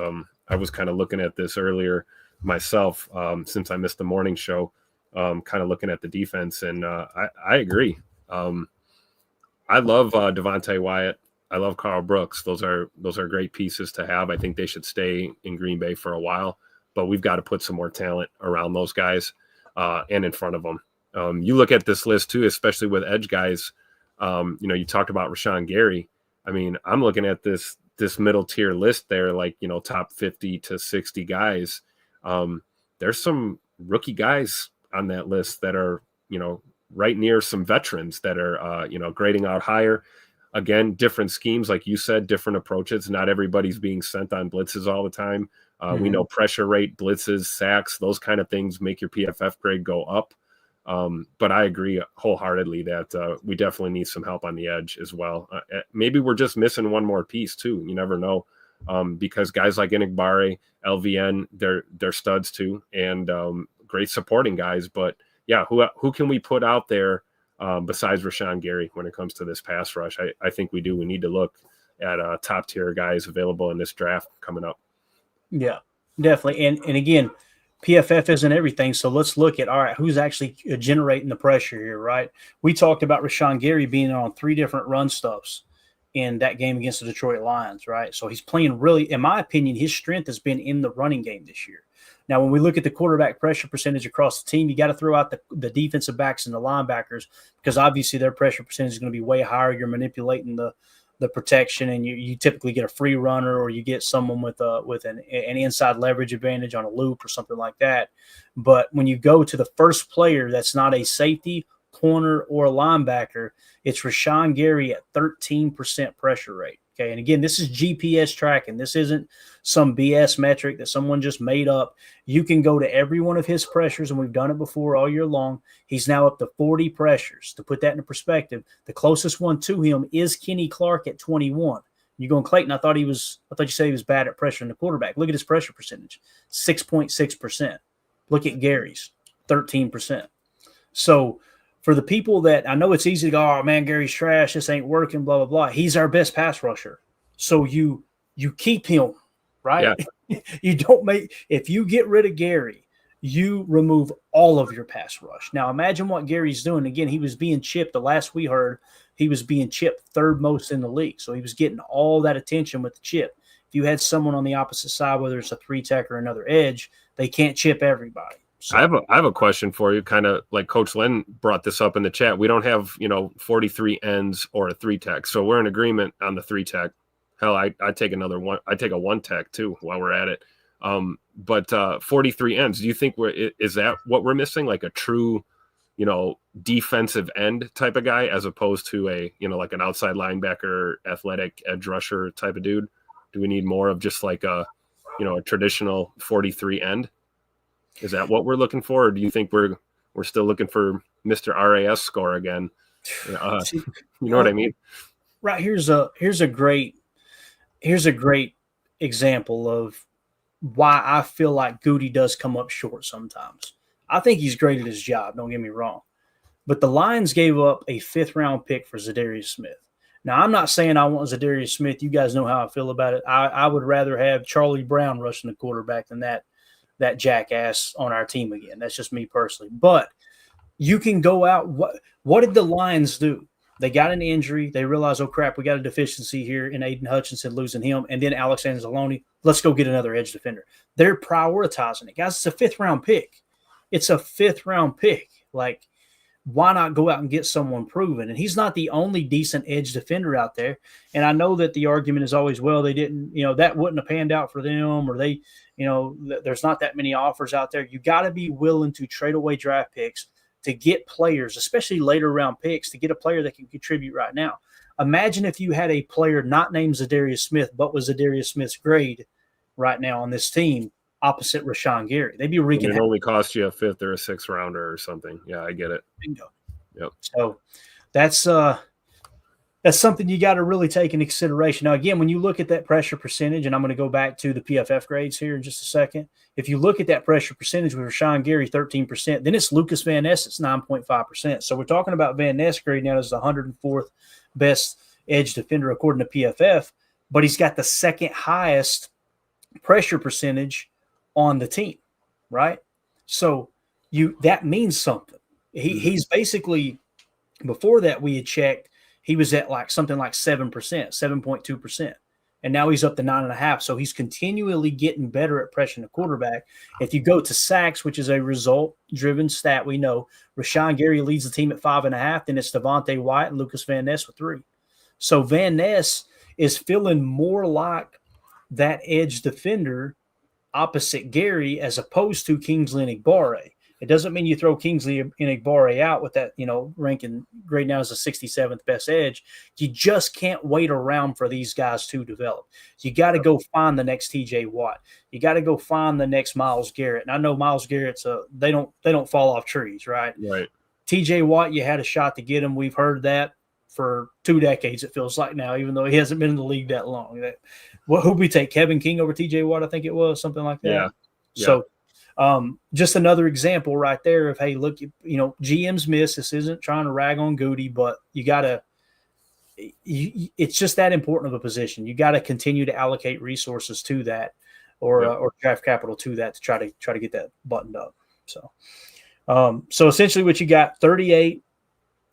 I was kind of looking at this earlier myself since I missed the morning show, kind of looking at the defense, and I agree. I love Devontae Wyatt. I love Carl Brooks. Those are great pieces to have. I think they should stay in Green Bay for a while, but we've got to put some more talent around those guys and in front of them. You look at this list too, especially with edge guys. You talked about Rashawn Gary. I mean, I'm looking at this middle tier list there, like, top 50 to 60 guys. There's some rookie guys on that list that are, right near some veterans that are, grading out higher. Again, different schemes, like you said, different approaches. Not everybody's being sent on blitzes all the time. We know pressure rate, blitzes, sacks, those kind of things make your PFF grade go up. But I agree wholeheartedly that we definitely need some help on the edge as well. Maybe we're just missing one more piece too. You never know, because guys like Enagbare, LVN, they're studs too, and great supporting guys. But yeah, who can we put out there besides Rashawn Gary when it comes to this pass rush? I think we do. We need to look at top tier guys available in this draft coming up. Yeah, definitely. And again, PFF isn't everything. So let's look at, all right, who's actually generating the pressure here, right? We talked about Rashawn Gary being on 3 different run stuffs in that game against the Detroit Lions, right? So he's playing really, in my opinion, his strength has been in the running game this year. Now, when we look at the quarterback pressure percentage across the team, you got to throw out the defensive backs and the linebackers because obviously their pressure percentage is going to be way higher. You're manipulating the protection, and you typically get a free runner or you get someone with an inside leverage advantage on a loop or something like that. But when you go to the first player that's not a safety, corner, or a linebacker, it's Rashawn Gary at 13% pressure rate. Okay, and again, this is GPS tracking. This isn't some BS metric that someone just made up. You can go to every one of his pressures, and we've done it before all year long. He's now up to 40 pressures. To put that into perspective, the closest one to him is Kenny Clark at 21. You going, Clayton, I thought you said he was bad at pressuring the quarterback. Look at his pressure percentage, 6.6%. Look at Gary's, 13%. So for the people that, I know it's easy to go, oh, man, Gary's trash, this ain't working, blah, blah, blah. He's our best pass rusher. So you keep him, right? Yeah. If you get rid of Gary, you remove all of your pass rush. Now, imagine what Gary's doing. Again, he was being chipped. The last we heard, he was being chipped 3rd most in the league. So he was getting all that attention with the chip. If you had someone on the opposite side, whether it's a 3-tech or another edge, they can't chip everybody. So, I have a question for you, kind of like Coach Len brought this up in the chat. We don't have, 43 ends or a 3-tech. So we're in agreement on the 3-tech. Hell, I take another one. I take a 1-tech too while we're at it. But 43 ends, do you think is that what we're missing? Like a true defensive end type of guy as opposed to a, like an outside linebacker, athletic edge rusher type of dude? Do we need more of just like a traditional 43 end? Is that what we're looking for? Or do you think we're still looking for Mr. RAS score again? You know what I mean? Right. Here's a great example of why I feel like Goody does come up short sometimes. I think he's great at his job, don't get me wrong. But the Lions gave up a 5th-round pick for Zadarius Smith. Now, I'm not saying I want Zadarius Smith. You guys know how I feel about it. I would rather have Charlie Brown rushing the quarterback than that jackass on our team again. That's just me personally. But you can go out. What did the Lions do? They got an injury. They realized, oh, crap, we got a deficiency here in Aiden Hutchinson, losing him, and then Alex Anzalone. Let's go get another edge defender. They're prioritizing it. Guys, it's a 5th-round pick. It's a 5th-round pick. Like, why not go out and get someone proven? And he's not the only decent edge defender out there. And I know that the argument is always, well, they didn't, that wouldn't have panned out for them, or they, there's not that many offers out there. You got to be willing to trade away draft picks to get players, especially later round picks, to get a player that can contribute right now. Imagine if you had a player not named Zadarius Smith, but was Zadarius Smith's grade right now on this team opposite Rashawn Gary. They'd be wreaking havoc. It only cost you a 5th or a 6th rounder or something. Yeah, I get it. Bingo. Yep. So that's something you got to really take into consideration. Now, again, when you look at that pressure percentage, and I'm going to go back to the PFF grades here in just a second. If you look at that pressure percentage with Rashawn Gary, 13%, then it's Lucas Van Ness, it's 9.5%. So we're talking about Van Ness grade now as the 104th best edge defender according to PFF, but he's got the 2nd highest pressure percentage on the team, right? So that means something. He's basically, before that we had checked, he was at like something like 7%, 7.2%. And now he's up to 9.5%. So he's continually getting better at pressuring the quarterback. If you go to sacks, which is a result-driven stat, we know Rashawn Gary leads the team at 5.5. Then it's Devontae White and Lucas Van Ness with 3. So Van Ness is feeling more like that edge defender opposite Gary as opposed to Kingsley Enagbare. It doesn't mean you throw Kingsley Enagbare out with that, ranking grade now as the 67th best edge. You just can't wait around for these guys to develop. You got to go find the next TJ Watt. You got to go find the next Myles Garrett. And I know Myles Garrett's they don't fall off trees, right? Right. TJ Watt, you had a shot to get him. We've heard that for 2 decades, it feels like now, even though he hasn't been in the league that long. Who'd we take? Kevin King over TJ Watt, I think it was, something like that. Yeah. So just another example right there of, hey, look, GM's miss. This isn't trying to rag on Goody, but you got to it's just that important of a position. You got to continue to allocate resources to that or draft capital to that to try to get that buttoned up. So essentially what you got, 38,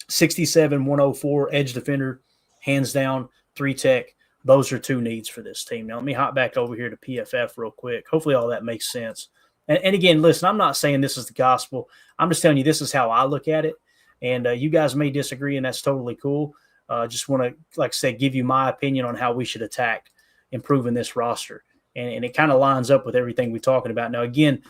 67, 104, edge defender, hands down, 3 tech. Those are 2 needs for this team. Now let me hop back over here to PFF real quick. Hopefully all that makes sense. And again, listen, I'm not saying this is the gospel. I'm just telling you this is how I look at it. And you guys may disagree, and that's totally cool. Just want to, like I said, give you my opinion on how we should attack improving this roster. And it kind of lines up with everything we're talking about. Now, again,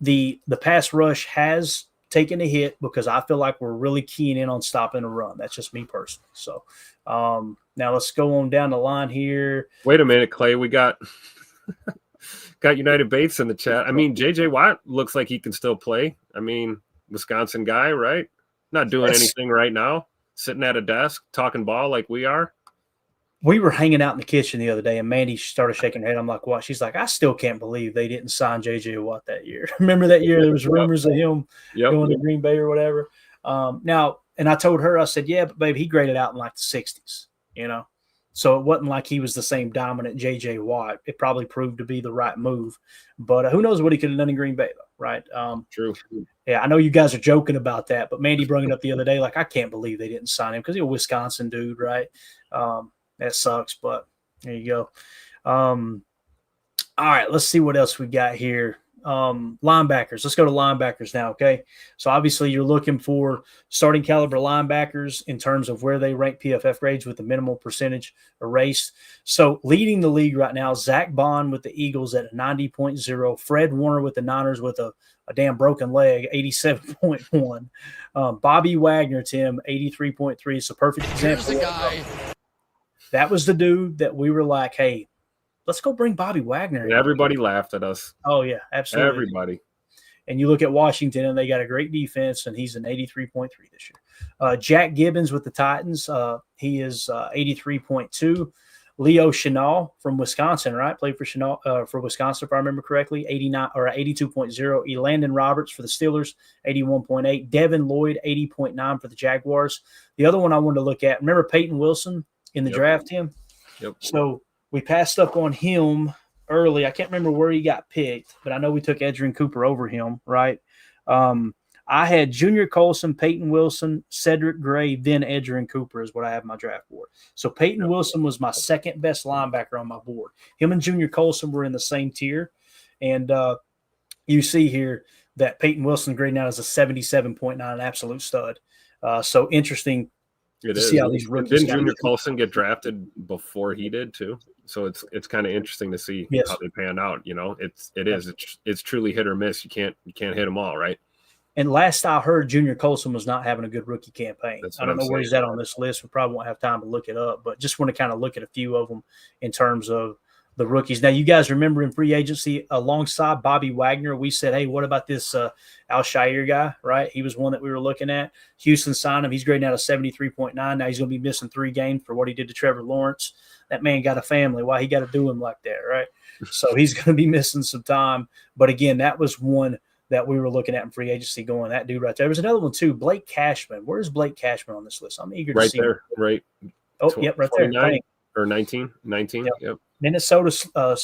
the pass rush has taken a hit because I feel like we're really keying in on stopping the run. That's just me personally. So now let's go on down the line here. Wait a minute, Clay. We got United Bates in the chat. I mean, J.J. Watt looks like he can still play. I mean, Wisconsin guy, right? Not doing anything right now. Sitting at a desk, talking ball like we are. We were hanging out in the kitchen the other day, and Mandy started shaking her head. I'm like, what? She's like, I still can't believe they didn't sign J.J. Watt that year. Remember that year? There was rumors of him going to Green Bay or whatever. Now, and I told her, I said, yeah, but babe, he graded out in like the 60s, So it wasn't like he was the same dominant J.J. Watt. It probably proved to be the right move. But who knows what he could have done in Green Bay, though, right? True. Yeah, I know you guys are joking about that, but Mandy brought it up the other day. Like, I can't believe they didn't sign him because he's a Wisconsin dude, right? That sucks, but there you go. All right, let's see what else we got here. linebackers. Let's go to linebackers now, okay? So obviously you're looking for starting caliber linebackers in terms of where they rank PFF grades with the minimal percentage erased. So leading the league right now, Zach Bond with the Eagles at a 90.0, Fred Warner with the Niners with a damn broken leg, 87.1. Bobby Wagner, Tim, 83.3. It's a perfect example. Here's the guy. That was the dude that we were like, hey, let's go bring Bobby Wagner in. Everybody laughed at us. Oh, yeah, absolutely. Everybody. And you look at Washington, and they got a great defense, and he's an 83.3 this year. Jack Gibbons with the Titans, he is 83.2. Leo Chenal from Wisconsin, right? Played for Wisconsin, if I remember correctly, 89 or 82.0. Elandon Roberts for the Steelers, 81.8. Devin Lloyd, 80.9 for the Jaguars. The other one I wanted to look at, remember Peyton Wilson in the draft, Tim? Yep. So we passed up on him early. I can't remember where he got picked, but I know we took Edgerrin Cooper over him, right? I had Junior Colson, Peyton Wilson, Cedric Gray, then Edgerrin Cooper is what I have on my draft board. So Peyton Wilson was my second best linebacker on my board. Him and Junior Colson were in the same tier. And you see here that Peyton Wilson grading out as a 77.9, an absolute stud. So interesting to see how these rookies. Didn't Junior Colson get drafted before he did too? So it's kind of interesting to see how they pan out. You know, it's truly hit or miss. You can't hit them all, right? And last I heard, Junior Colson was not having a good rookie campaign. I don't know where he's at on this list. We probably won't have time to look it up, but just want to kind of look at a few of them in terms of the rookies. Now, you guys remember in free agency alongside Bobby Wagner, we said, hey, what about this Al-Shaair guy, right? He was one that we were looking at. Houston signed him. He's grading out a 73.9. Now he's going to be missing 3 games for what he did to Trevor Lawrence. That man got a family. Why he got to do him like that, right? So he's going to be missing some time. But, again, that was one that we were looking at in free agency going, that dude right there. There's another one, too, Blake Cashman. Where's Blake Cashman on this list? I'm eager to see him. Right. Oh, yep, right there. Or 19. Yep. Minnesota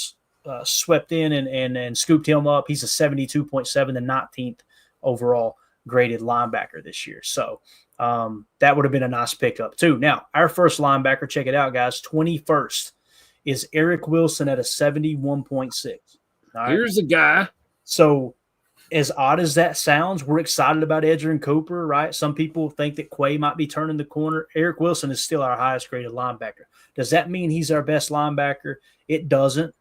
swept in and scooped him up. He's a 72.7, the 19th overall graded linebacker this year. So that would have been a nice pickup, too. Now, our first linebacker, check it out, guys, 21st is Eric Wilson at a 71.6. Right? Here's a guy. So as odd as that sounds, we're excited about Edgerrin Cooper, right? Some people think that Quay might be turning the corner. Eric Wilson is still our highest graded linebacker. Does that mean he's our best linebacker? It doesn't,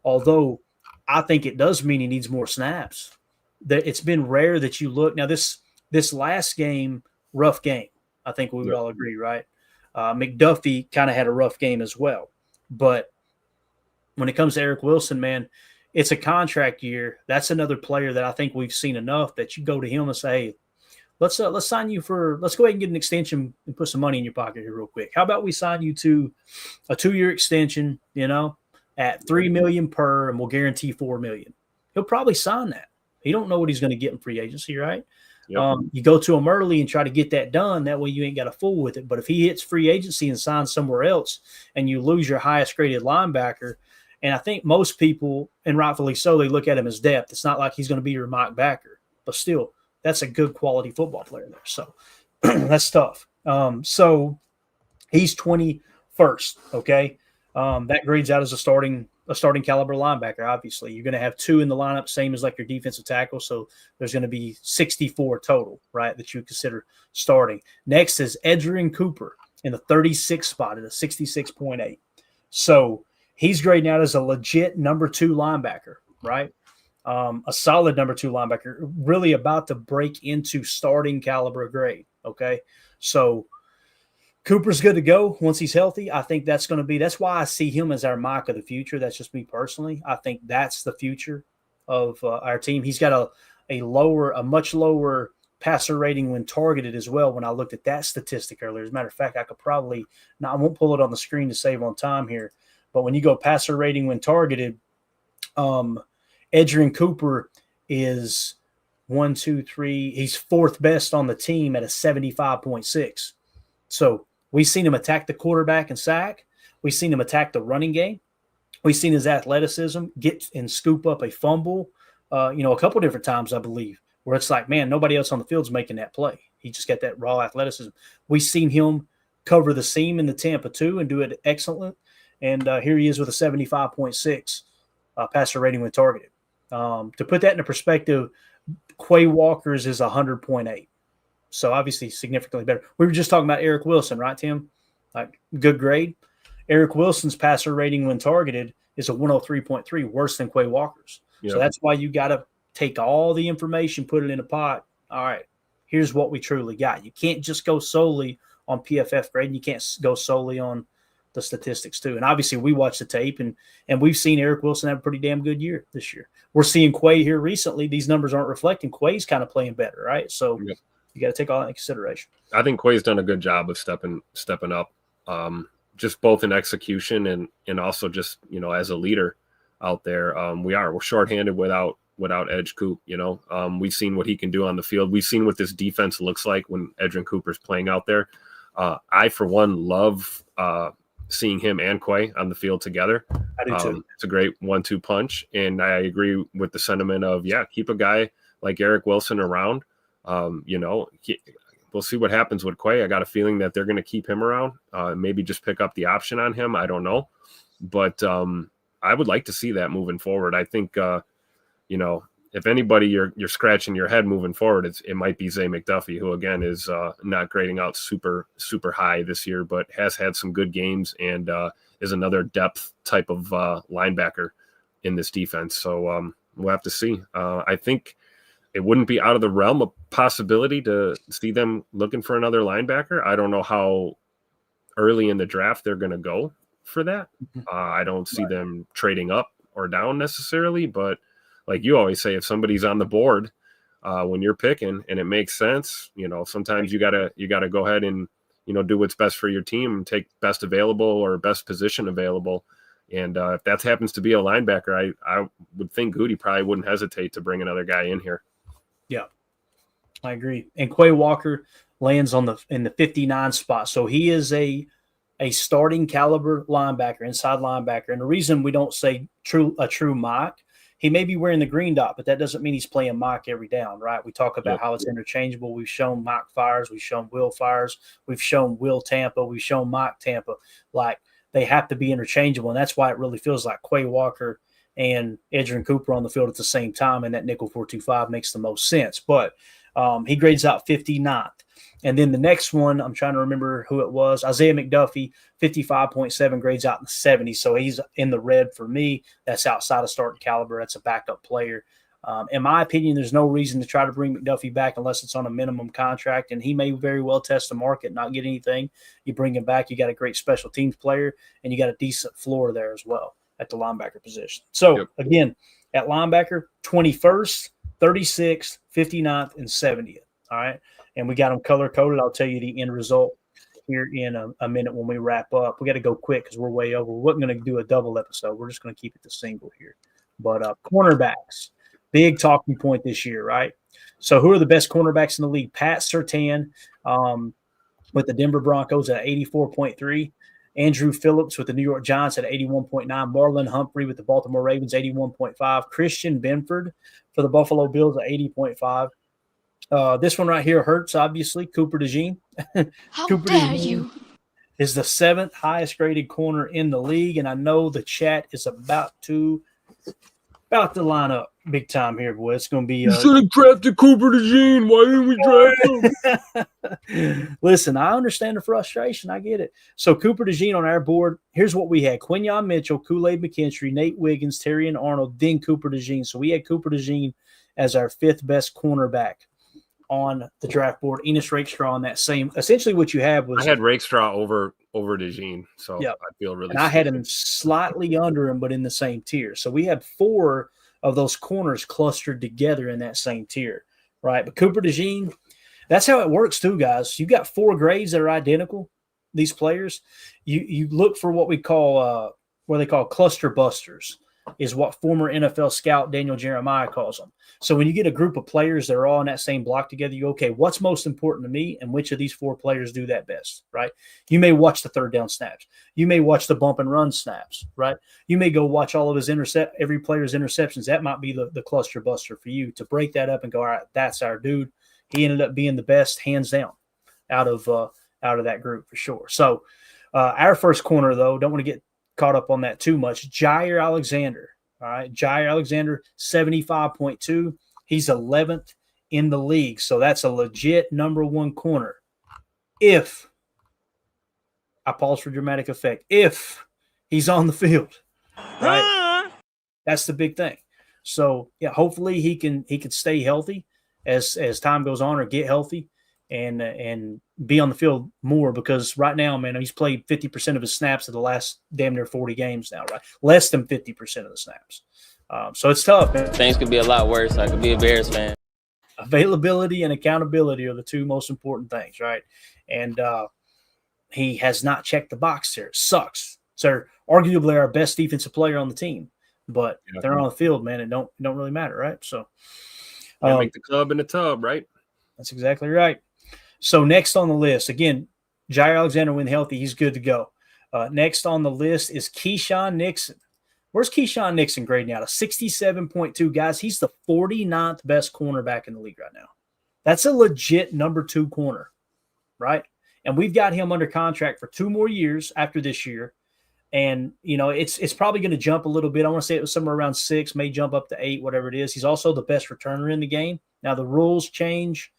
although I think it does mean he needs more snaps. It's been rare that you look. Now, this last game, rough game. I think we would all agree, right? McDuffie kind of had a rough game as well. But when it comes to Eric Wilson, man, it's a contract year. That's another player that I think we've seen enough that you go to him and say, hey, let's sign you let's go ahead and get an extension and put some money in your pocket here real quick. How about we sign you to a 2-year extension, at $3 million per, and we'll guarantee $4 million. He'll probably sign that. He don't know what he's going to get in free agency, right? Yep. You go to him early and try to get that done. That way you ain't got to fool with it. But if he hits free agency and signs somewhere else and you lose your highest graded linebacker, and I think most people, and rightfully so, they look at him as depth. It's not like he's going to be your Mike Backer. But still, that's a good quality football player there. So that's tough. So he's 21st, okay? That grades out as a starting caliber linebacker, obviously. You're going to have 2 in the lineup, same as like your defensive tackle. So there's going to be 64 total, right, that you consider starting. Next is Edgerrin Cooper in the 36th spot at a 66.8. So he's grading out as a legit number 2 linebacker, right? A solid number 2 linebacker, really about to break into starting caliber grade, okay? So Cooper's good to go once he's healthy. I think that's why I see him as our mock of the future. That's just me personally. I think that's the future of our team. He's got a much lower passer rating when targeted as well. When I looked at that statistic earlier, as a matter of fact, I won't pull it on the screen to save on time here. But when you go passer rating when targeted, Edgerrin Cooper is 1, 2, 3. He's 4th best on the team at a 75.6. So we've seen him attack the quarterback and sack. We've seen him attack the running game. We've seen his athleticism get and scoop up a fumble, a couple different times, I believe, where it's like, man, nobody else on the field's making that play. He just got that raw athleticism. We've seen him cover the seam in the Tampa 2 and do it excellent. And here he is with a 75.6 passer rating when targeted. To put that into perspective, Quay Walker's is 100.8. So obviously significantly better. We were just talking about Eric Wilson, right, Tim? Like good grade. Eric Wilson's passer rating when targeted is a 103.3, worse than Quay Walker's. Yep. So that's why you got to take all the information, put it in a pot. All right, here's what we truly got. You can't just go solely on PFF grade, and you can't go solely on the statistics too. And obviously we watched the tape, and we've seen Eric Wilson have a pretty damn good year this year. We're seeing Quay here recently. These numbers aren't reflecting. Quay's kind of playing better, right? So yep. You got to take all that into consideration. I think Quay's done a good job of stepping up, just both in execution and also just, you know, as a leader out there. We're shorthanded without Edge Coop. You know, we've seen what he can do on the field. We've seen what this defense looks like when Edgerrin Cooper's playing out there. I, for one, love seeing him and Quay on the field together. I do too. It's a great 1-2 punch. And I agree with the sentiment of, keep a guy like Eric Wilson around. You know, we'll see what happens with Quay. I got a feeling that they're going to keep him around, maybe just pick up the option on him. I don't know. But I would like to see that moving forward. I think, you know, if anybody you're scratching your head moving forward, it might be Zay McDuffie, who, again, is not grading out super, super high this year, but has had some good games and is another depth type of linebacker in this defense. So we'll have to see. I think it wouldn't be out of the realm of possibility to see them looking for another linebacker. I don't know how early in the draft they're going to go for that. I don't see them trading up or down necessarily, but like you always say, if somebody's on the board when you're picking and it makes sense, you know, sometimes you gotta go ahead and, you know, do what's best for your team and take best available or best position available. And if that happens to be a linebacker, I would think Goody probably wouldn't hesitate to bring another guy in here. Yeah, I agree. And Quay Walker lands in the 59 spot. So he is a starting caliber linebacker, inside linebacker. And the reason we don't say a true mock, he may be wearing the green dot, but that doesn't mean he's playing mock every down, right? We talk about how it's interchangeable. We've shown mock fires. We've shown Will fires. We've shown Will Tampa. We've shown mock Tampa. Like, they have to be interchangeable, and that's why it really feels like Quay Walker and Edgerrin Cooper on the field at the same time, and that nickel 4-2-5 makes the most sense. But he grades out 59th. And then the next one, I'm trying to remember who it was, Isaiah McDuffie, 55.7, grades out in the 70s. So he's in the red for me. That's outside of starting caliber. That's a backup player. In my opinion, there's no reason to try to bring McDuffie back unless it's on a minimum contract, and he may very well test the market, not get anything. You bring him back, you got a great special teams player, and you got a decent floor there as well at the linebacker position. So, Again, at linebacker, 21st, 36th, 59th, and 70th. All right? And we got them color-coded. I'll tell you the end result here in a minute when we wrap up. We got to go quick because we're way over. We wasn't going to do a double episode. We're just going to keep it to single here. But cornerbacks, big talking point this year, right? So who are the best cornerbacks in the league? Pat Surtain with the Denver Broncos at 84.3. Andrew Phillips with the New York Giants at 81.9. Marlon Humphrey with the Baltimore Ravens, 81.5. Christian Benford for the Buffalo Bills at 80.5. This one right here hurts, obviously. Cooper DeJean. How Cooper dare DeJean you? is the 7th highest graded corner in the league, and I know the chat is about to line up big time here, boy. It's going to be. You should have drafted Cooper DeJean. Why didn't we draft him? Listen, I understand the frustration. I get it. So Cooper DeJean on our board. Here's what we had: Quinyon Mitchell, Kool-Aid McKinstry, Nate Wiggins, Terry and Arnold, then Cooper DeJean. So we had Cooper DeJean as our 5th best cornerback on the draft board. Enos Rakestraw on that same. Essentially, what you had was I had Rakestraw over DeJean, so I feel really. And I had him slightly under him, but in the same tier. So we had 4 of those corners clustered together in that same tier, right? But Cooper DeJean, that's how it works too, guys. You got 4 grades that are identical. These players, you look for what we call what they call cluster busters, is what former NFL scout Daniel Jeremiah calls them. So when you get a group of players that are all in that same block together, you go, okay, what's most important to me and which of these 4 players do that best, right? You may watch the third down snaps. You may watch the bump and run snaps, right? You may go watch all of his every player's interceptions. That might be the cluster buster for you to break that up and go, all right, that's our dude. He ended up being the best, hands down, out of that group for sure. So our first corner, though, don't want to get caught up on that too much. Jair Alexander, All right. Jair Alexander, 75.2. He's 11th in the league. So that's a legit number one corner. If, I pause for dramatic effect, if he's on the field, right? That's the big thing. So yeah, hopefully he can stay healthy as time goes on, or get healthy and be on the field more, because right now, man, he's played 50% of his snaps in the last damn near 40 games now, right? Less than 50% of the snaps. So it's tough, man. Things could be a lot worse. I could be a Bears fan. Availability and accountability are the two most important things, right? And he has not checked the box there. It sucks. So arguably our best defensive player on the team, but if they're on the field, man, it don't really matter, right? So make the club in the tub, right? That's exactly right. So next on the list, again, Jair Alexander, when healthy, he's good to go. Next on the list is Keyshawn Nixon. Where's Keyshawn Nixon grading out? A 67.2. Guys, he's the 49th best cornerback in the league right now. That's a legit number 2 corner, right? And we've got him under contract for 2 more years after this year. And, it's probably going to jump a little bit. I want to say it was somewhere around 6, may jump up to 8, whatever it is. He's also the best returner in the game. Now, the rules change.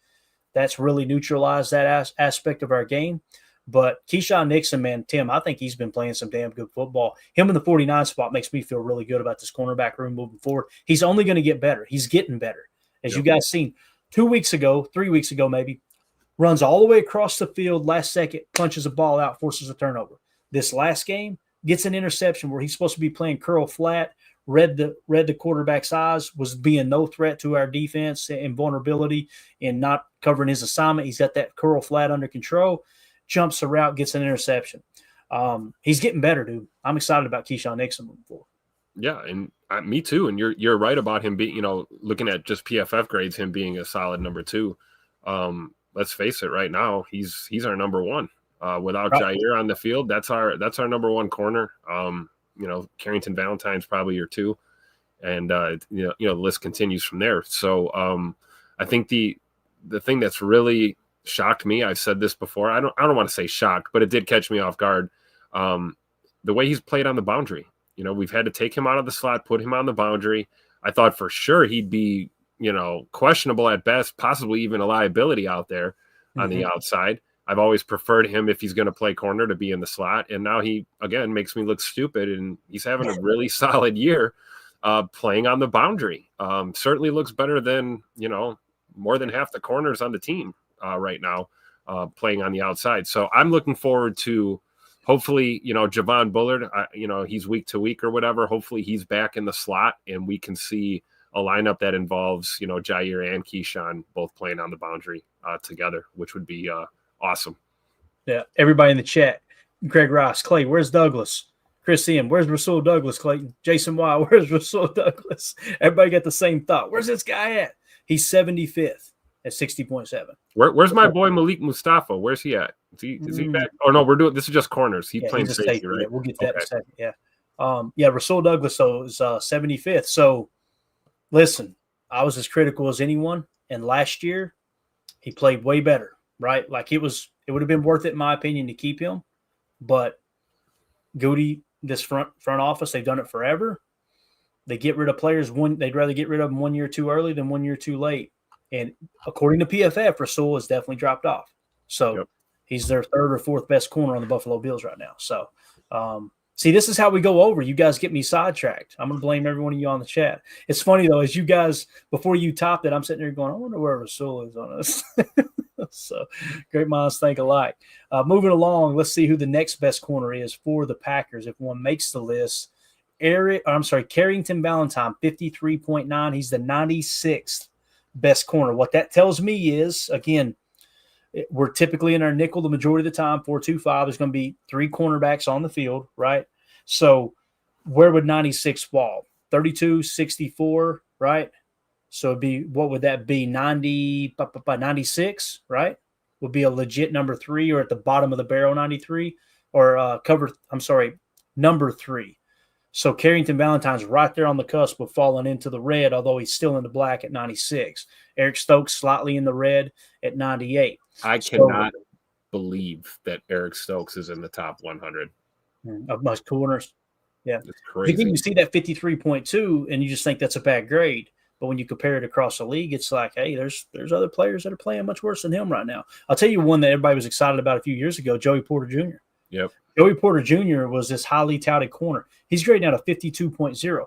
That's really neutralized that aspect of our game. But Keyshawn Nixon, man, Tim, I think he's been playing some damn good football. Him in the 49 spot makes me feel really good about this cornerback room moving forward. He's only going to get better. He's getting better. As you guys seen 3 weeks ago, maybe, runs all the way across the field last second, punches a ball out, forces a turnover. This last game, gets an interception where he's supposed to be playing curl flat, read the quarterback's eyes, was being no threat to our defense and vulnerability and not covering his assignment. He's got that curl flat under control, jumps a route, gets an interception. He's getting better, dude. I'm excited about Keyshawn Nixon moving forward. Yeah, and me too. And you're right about him being, looking at just PFF grades, him being a solid number 2. Let's face it, right now he's our number 1. Without Jair on the field, that's our number 1 corner. Carrington Valentine's probably your 2, and the list continues from there. So I think the thing that's really shocked me, I've said this before, I don't want to say shocked, but it did catch me off guard. The way he's played on the boundary. We've had to take him out of the slot, put him on the boundary. I thought for sure he'd be, questionable at best, possibly even a liability out there on the outside. I've always preferred him, if he's going to play corner, to be in the slot. And now he, again, makes me look stupid. And he's having a really solid year playing on the boundary. Certainly looks better than, more than half the corners on the team right now playing on the outside. So I'm looking forward to, hopefully, Javon Bullard, he's week to week or whatever. Hopefully he's back in the slot and we can see a lineup that involves, Jair and Keyshawn both playing on the boundary together, which would be awesome. Yeah. Everybody in the chat. Greg Ross, Clay, where's Douglas? Chris M, where's Rasul Douglas, Clayton? Jason Y, where's Rasul Douglas? Everybody got the same thought. Where's this guy at? He's 75th at 60.7. Where's my boy Malik Mustafa? Where's he at? Is he back? Oh no, this is just corners. He's playing safety, right? Yeah, we'll get to that in a second. Yeah. Rasul Douglas, though, is 75th. So listen, I was as critical as anyone, and last year he played way better. Right? Like it would have been worth it, in my opinion, to keep him. But Goody, this front office, they've done it forever. They get rid of players they'd rather get rid of them 1 year too early than 1 year too late. And according to PFF, Rasul has definitely dropped off. So he's their 3rd or 4th best corner on the Buffalo Bills right now. So see, this is how we go over. You guys get me sidetracked. I'm going to blame every one of you on the chat. It's funny, though, as you guys, before you topped it, I'm sitting there going, I wonder where Rasul is on this. So great minds think alike. Moving along, let's see who the next best corner is for the Packers if one makes the list. Carrington Valentine, 53.9. He's the 96th best corner. What that tells me is, again, we're typically in our nickel the majority of the time, 4-2-5. There's going to be 3 cornerbacks on the field, right? So where would 96 fall? 32, 64, right? So it'd be, what would that be? 96, right? Would be a legit number 3, or at the bottom of the barrel 93, or number 3. So Carrington Valentine's right there on the cusp of falling into the red, although he's still in the black at 96. Eric Stokes slightly in the red at 98. I cannot believe that Eric Stokes is in the top 100 of most corners. Yeah. It's crazy. Again, you see that 53.2 and you just think that's a bad grade. But when you compare it across the league, it's like, hey, there's other players that are playing much worse than him right now. I'll tell you one that everybody was excited about a few years ago, Joey Porter Jr. Yep. Joey Porter Jr. was this highly touted corner. He's grading out a 52.0.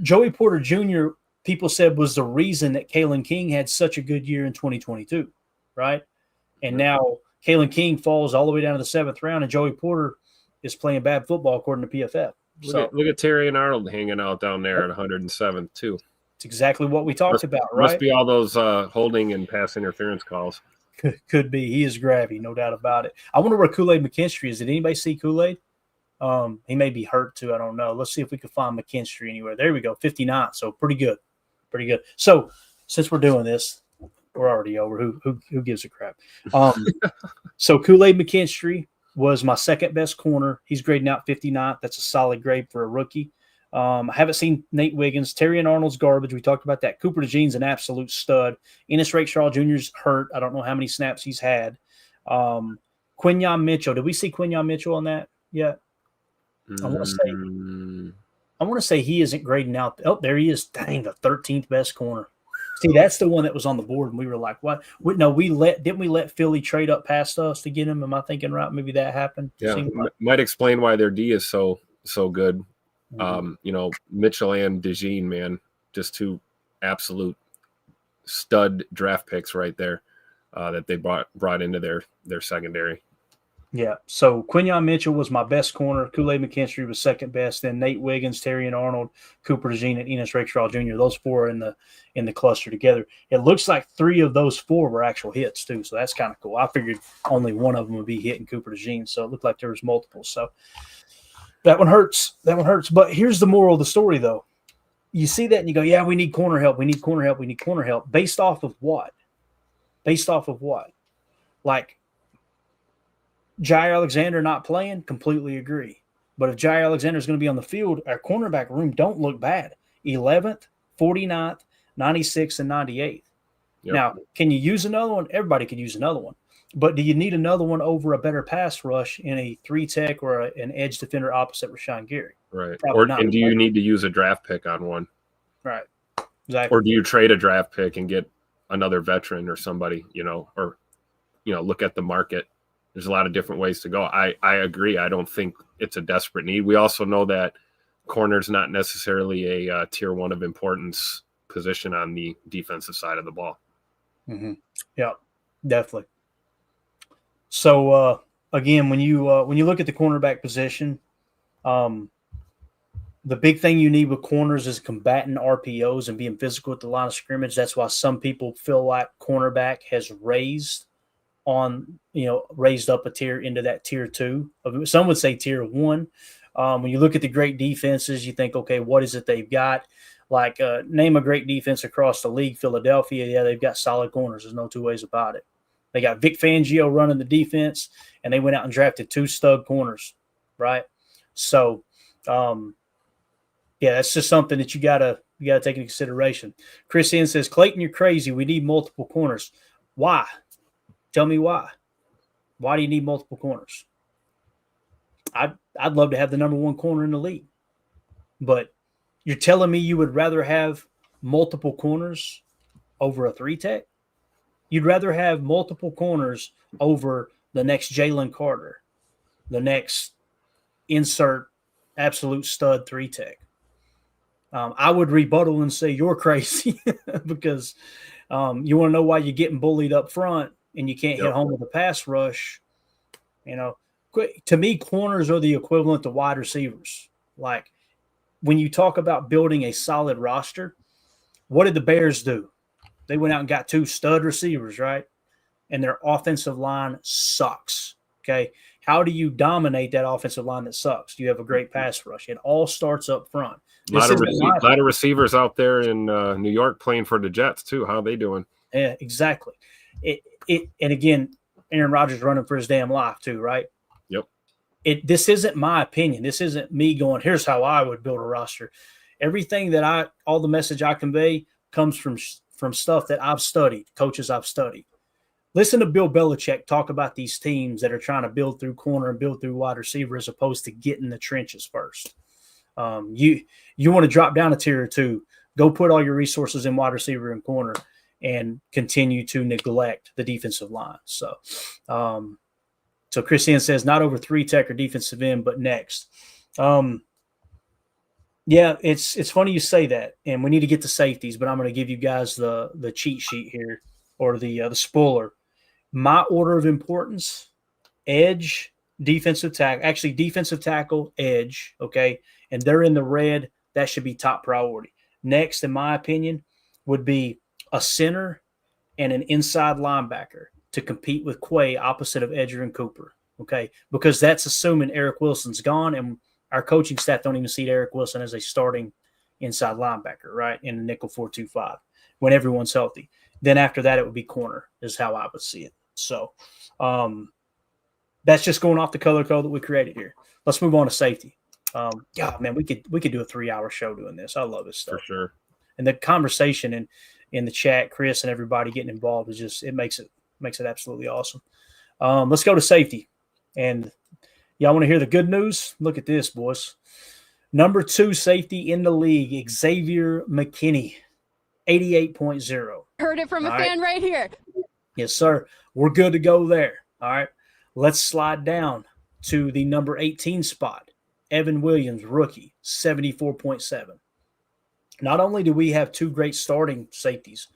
Joey Porter Jr., people said, was the reason that Kalen King had such a good year in 2022, right? And now Kalen King falls all the way down to the 7th round, and Joey Porter is playing bad football according to PFF. Look at Terry and Arnold hanging out down there at 107th too. It's exactly what we talked about, right? Must be all those holding and pass interference calls. Could be. He is grabby, no doubt about it. I wonder where Kool-Aid McKinstry is. Did anybody see Kool-Aid? He may be hurt too. I don't know. Let's see if we can find McKinstry anywhere. There we go, 59. So pretty good. Pretty good. So since we're doing this, we're already over. Who gives a crap? So Kool-Aid McKinstry was my second best corner. He's grading out 59. That's a solid grade for a rookie. I haven't seen Nate Wiggins. Terry and Arnold's garbage. We talked about that. Cooper DeJean's an absolute stud. Ennis Rakestraw Jr.'s hurt. I don't know how many snaps he's had. Quinyon Mitchell. Did we see Quinyon Mitchell on that yet? I want to say he isn't grading out. Oh, there he is. Dang, the 13th best corner. See, that's the one that was on the board, and we were like, "What? Didn't we let Philly trade up past us to get him?" Am I thinking right? Maybe that happened. Yeah, like. might explain why their D is so good. Mitchell and DeJean, man, just two absolute stud draft picks right there that they brought into their secondary. Yeah. So Quinyon Mitchell was my best corner. Kool-Aid McKinstry was second best. Then Nate Wiggins, Terry and Arnold, Cooper DeJean, and Ennis Rakestraw Jr. Those four are in the cluster together. It looks like 3 of those 4 were actual hits too. So that's kind of cool. I figured only one of them would be hitting Cooper DeJean. So it looked like there was multiple. So that one hurts. But here's the moral of the story, though. You see that and you go, yeah, we need corner help. We need corner help. We need corner help. Based off of what? Like Jair Alexander not playing? Completely agree. But if Jair Alexander is going to be on the field, our cornerback room don't look bad. 11th, 49th, 96th, and 98th. Yep. Now, can you use another one? Everybody could use another one. But do you need another one over a better pass rush in a 3-tech or an edge defender opposite Rashawn Gary? Right. And do you need to use a draft pick on one? Right. Exactly. Or do you trade a draft pick and get another veteran or somebody, look at the market? There's a lot of different ways to go. I agree. I don't think it's a desperate need. We also know that corner's not necessarily a tier 1 of importance position on the defensive side of the ball. Mm-hmm. Yeah, definitely. So again, when you look at the cornerback position, the big thing you need with corners is combating RPOs and being physical at the line of scrimmage. That's why some people feel like cornerback has raised up a tier into that tier 2. Some would say tier 1. When you look at the great defenses, you think, okay, what is it they've got? Like name a great defense across the league. Philadelphia, yeah, they've got solid corners. There's no two ways about it. They got Vic Fangio running the defense, and they went out and drafted 2 stud corners, right? So, that's just something that you gotta take into consideration. Chris N says, Clayton, you're crazy. We need multiple corners. Why? Tell me why. Why do you need multiple corners? I'd love to have the number 1 corner in the league, but you're telling me you would rather have multiple corners over a 3-tech? You'd rather have multiple corners over the next Jalen Carter, the next insert absolute stud 3-tech. I would rebuttal and say you're crazy because you want to know why you're getting bullied up front and you can't hit home with a pass rush. To me, corners are the equivalent to wide receivers. Like when you talk about building a solid roster, what did the Bears do? They went out and got 2 stud receivers, right? And their offensive line sucks, okay? How do you dominate that offensive line that sucks? Do you have a great pass rush? It all starts up front. A lot of receivers out there in New York playing for the Jets, too. How are they doing? Yeah, exactly. And again, Aaron Rodgers running for his damn life, too, right? Yep. This isn't my opinion. This isn't me going, here's how I would build a roster. Everything all the message I convey comes from stuff that I've studied, coaches I've studied. Listen to Bill Belichick talk about these teams that are trying to build through corner and build through wide receiver as opposed to getting the trenches first. You want to drop down a tier or two, go put all your resources in wide receiver and corner and continue to neglect the defensive line. So Christian says not over 3 tech or defensive end, but next. Yeah, it's funny you say that, and we need to get to safeties, but I'm going to give you guys the cheat sheet here, or the spoiler. My order of importance: edge, defensive tackle, edge, okay? And they're in the red. That should be top priority. Next, in my opinion, would be a center and an inside linebacker to compete with Quay opposite of Edger and Cooper, okay? Because that's assuming Eric Wilson's gone, and our coaching staff don't even see Eric Wilson as a starting inside linebacker, right, in the nickel 4-2-5 when everyone's healthy. Then after that, it would be corner is how I would see it. So that's just going off the color code that we created here. Let's move on to safety. God, man, we could do a 3-hour show doing this. I love this stuff. For sure. And the conversation in the chat, Chris and everybody getting involved is just it makes it absolutely awesome. Let's go to safety. And y'all want to hear the good news? Look at this, boys. Number 2 safety in the league, Xavier McKinney, 88.0. Heard it from a fan right here. Yes, sir. We're good to go there. All right. Let's slide down to the number 18 spot. Evan Williams, rookie, 74.7. Not only do we have 2 great starting safeties,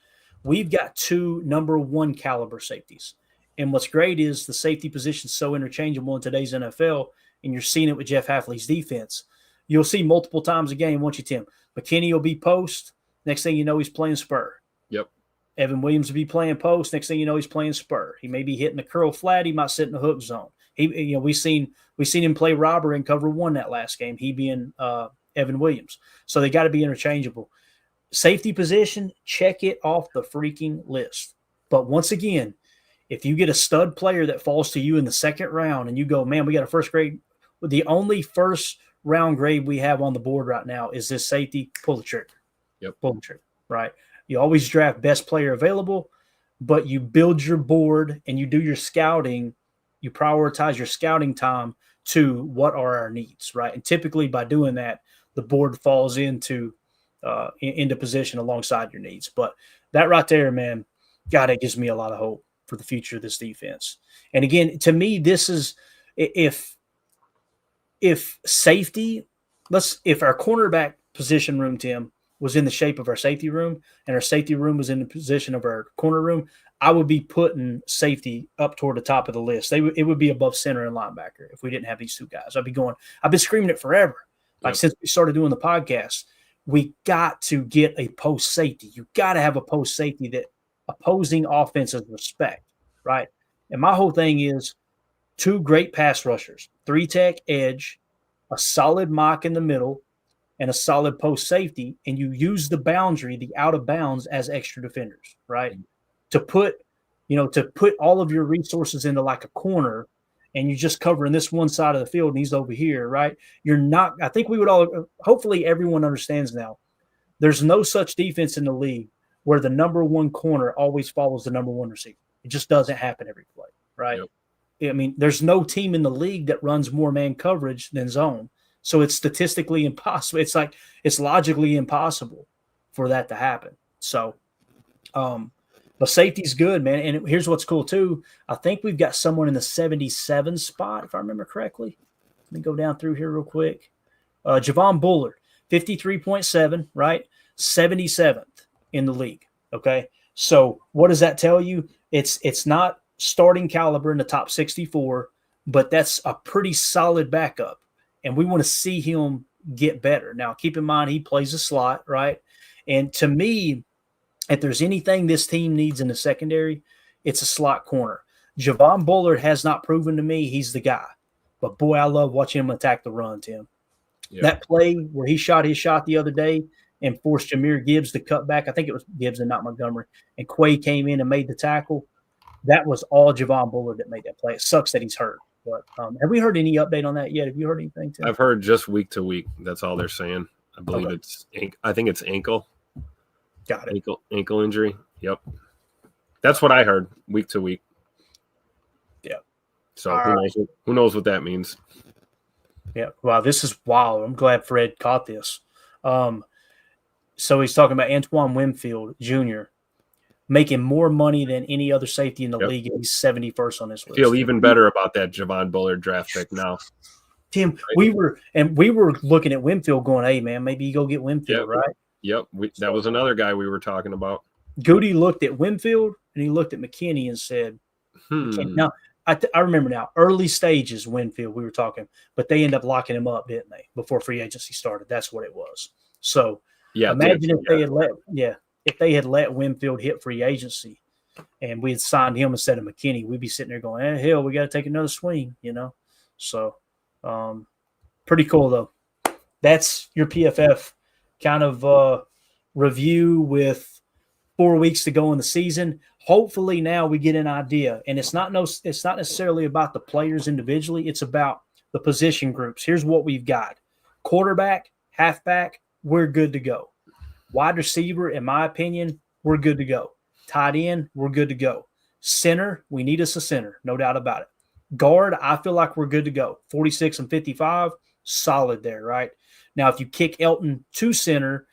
we've got 2 number 1 caliber safeties. And what's great is the safety position is so interchangeable in today's NFL, and you're seeing it with Jeff Hafley's defense. You'll see multiple times a game, won't you, Tim? McKinney will be post. Next thing you know, he's playing spur. Yep. Evan Williams will be playing post. Next thing you know, he's playing spur. He may be hitting the curl flat. He might sit in the hook zone. We've seen him play robber in cover 1 that last game. He being Evan Williams. So they got to be interchangeable. Safety position, check it off the freaking list. But once again, if you get a stud player that falls to you in the 2nd round and you go, man, we got a first grade. The only first round grade we have on the board right now is this safety. Pull the trigger. Yep. Pull the trigger. Right. You always draft best player available, but you build your board and you do your scouting. You prioritize your scouting time to what are our needs, right? And typically by doing that, the board falls into position alongside your needs. But that right there, man, God, it gives me a lot of hope for the future of this defense. And again, to me, this is if safety, if our cornerback position room, Tim, was in the shape of our safety room and our safety room was in the position of our corner room, I would be putting safety up toward the top of the list. It would be above center and linebacker if we didn't have these 2 guys. I've been screaming it forever. Like since we started doing the podcast, we got to get a post safety. You got to have a post safety that opposing offenses respect, right? And my whole thing is 2 great pass rushers, 3 tech edge, a solid mock in the middle, and a solid post safety, and you use the boundary, the out of bounds as extra defenders, right? To put all of your resources into like a corner and you're just covering this one side of the field and he's over here, right? You're not, I think we would all, hopefully everyone understands now, there's no such defense in the league where the number 1 corner always follows the number 1 receiver. It just doesn't happen every play, right? Yep. I mean, there's no team in the league that runs more man coverage than zone. So it's statistically impossible. It's logically impossible for that to happen. So, but safety's good, man. And here's what's cool too. I think we've got someone in the 77 spot, if I remember correctly. Let me go down through here real quick. Javon Bullard, 53.7, right? 77th in the league. Okay. So what does that tell you? It's not starting caliber in the top 64, but that's a pretty solid backup. And we want to see him get better. Now, keep in mind, he plays a slot, right? And to me, if there's anything this team needs in the secondary, it's a slot corner. Javon Bullard has not proven to me he's the guy. But, boy, I love watching him attack the run, Tim. Yeah. That play where he shot his shot the other day and forced Jahmyr Gibbs to cut back, I think it was Gibbs and not Montgomery, and Quay came in and made the tackle. That was all Javon Bullard that made that play. It sucks that he's hurt. But have we heard any update on that yet? Have you heard anything, Tim? I've heard just week to week. That's all they're saying. I believe I think it's ankle. Got it. Ankle injury. Yep. That's what I heard week to week. Yeah. So who knows what that means? Yeah. Wow, this is wild. I'm glad Fred caught this. So he's talking about Antoine Winfield Jr. making more money than any other safety in the Yep. league, and he's 71st on this I list. feel even better about that Javon Bullard draft pick now. Tim, we were looking at Winfield going, hey, man, maybe you go get Winfield, Yep. right? Yep, that was another guy we were talking about. Goody looked at Winfield, and he looked at McKinney and said, now, I remember now, early stages Winfield, we were talking, but they ended up locking him up, didn't they, before free agency started? That's what it was. So imagine if they had let Winfield hit free agency and we had signed him instead of McKinney, we'd be sitting there going, hell, we got to take another swing, So pretty cool, though. That's your PFF kind of review with 4 weeks to go in the season. Hopefully now we get an idea, and it's not necessarily about the players individually. It's about the position groups. Here's what we've got: quarterback, halfback, we're good to go. Wide receiver, in my opinion, we're good to go. Tight end, we're good to go. Center, we need us a center, no doubt about it. Guard, I feel like we're good to go. 46 and 55, solid there, right? Now, if you kick Elton to center,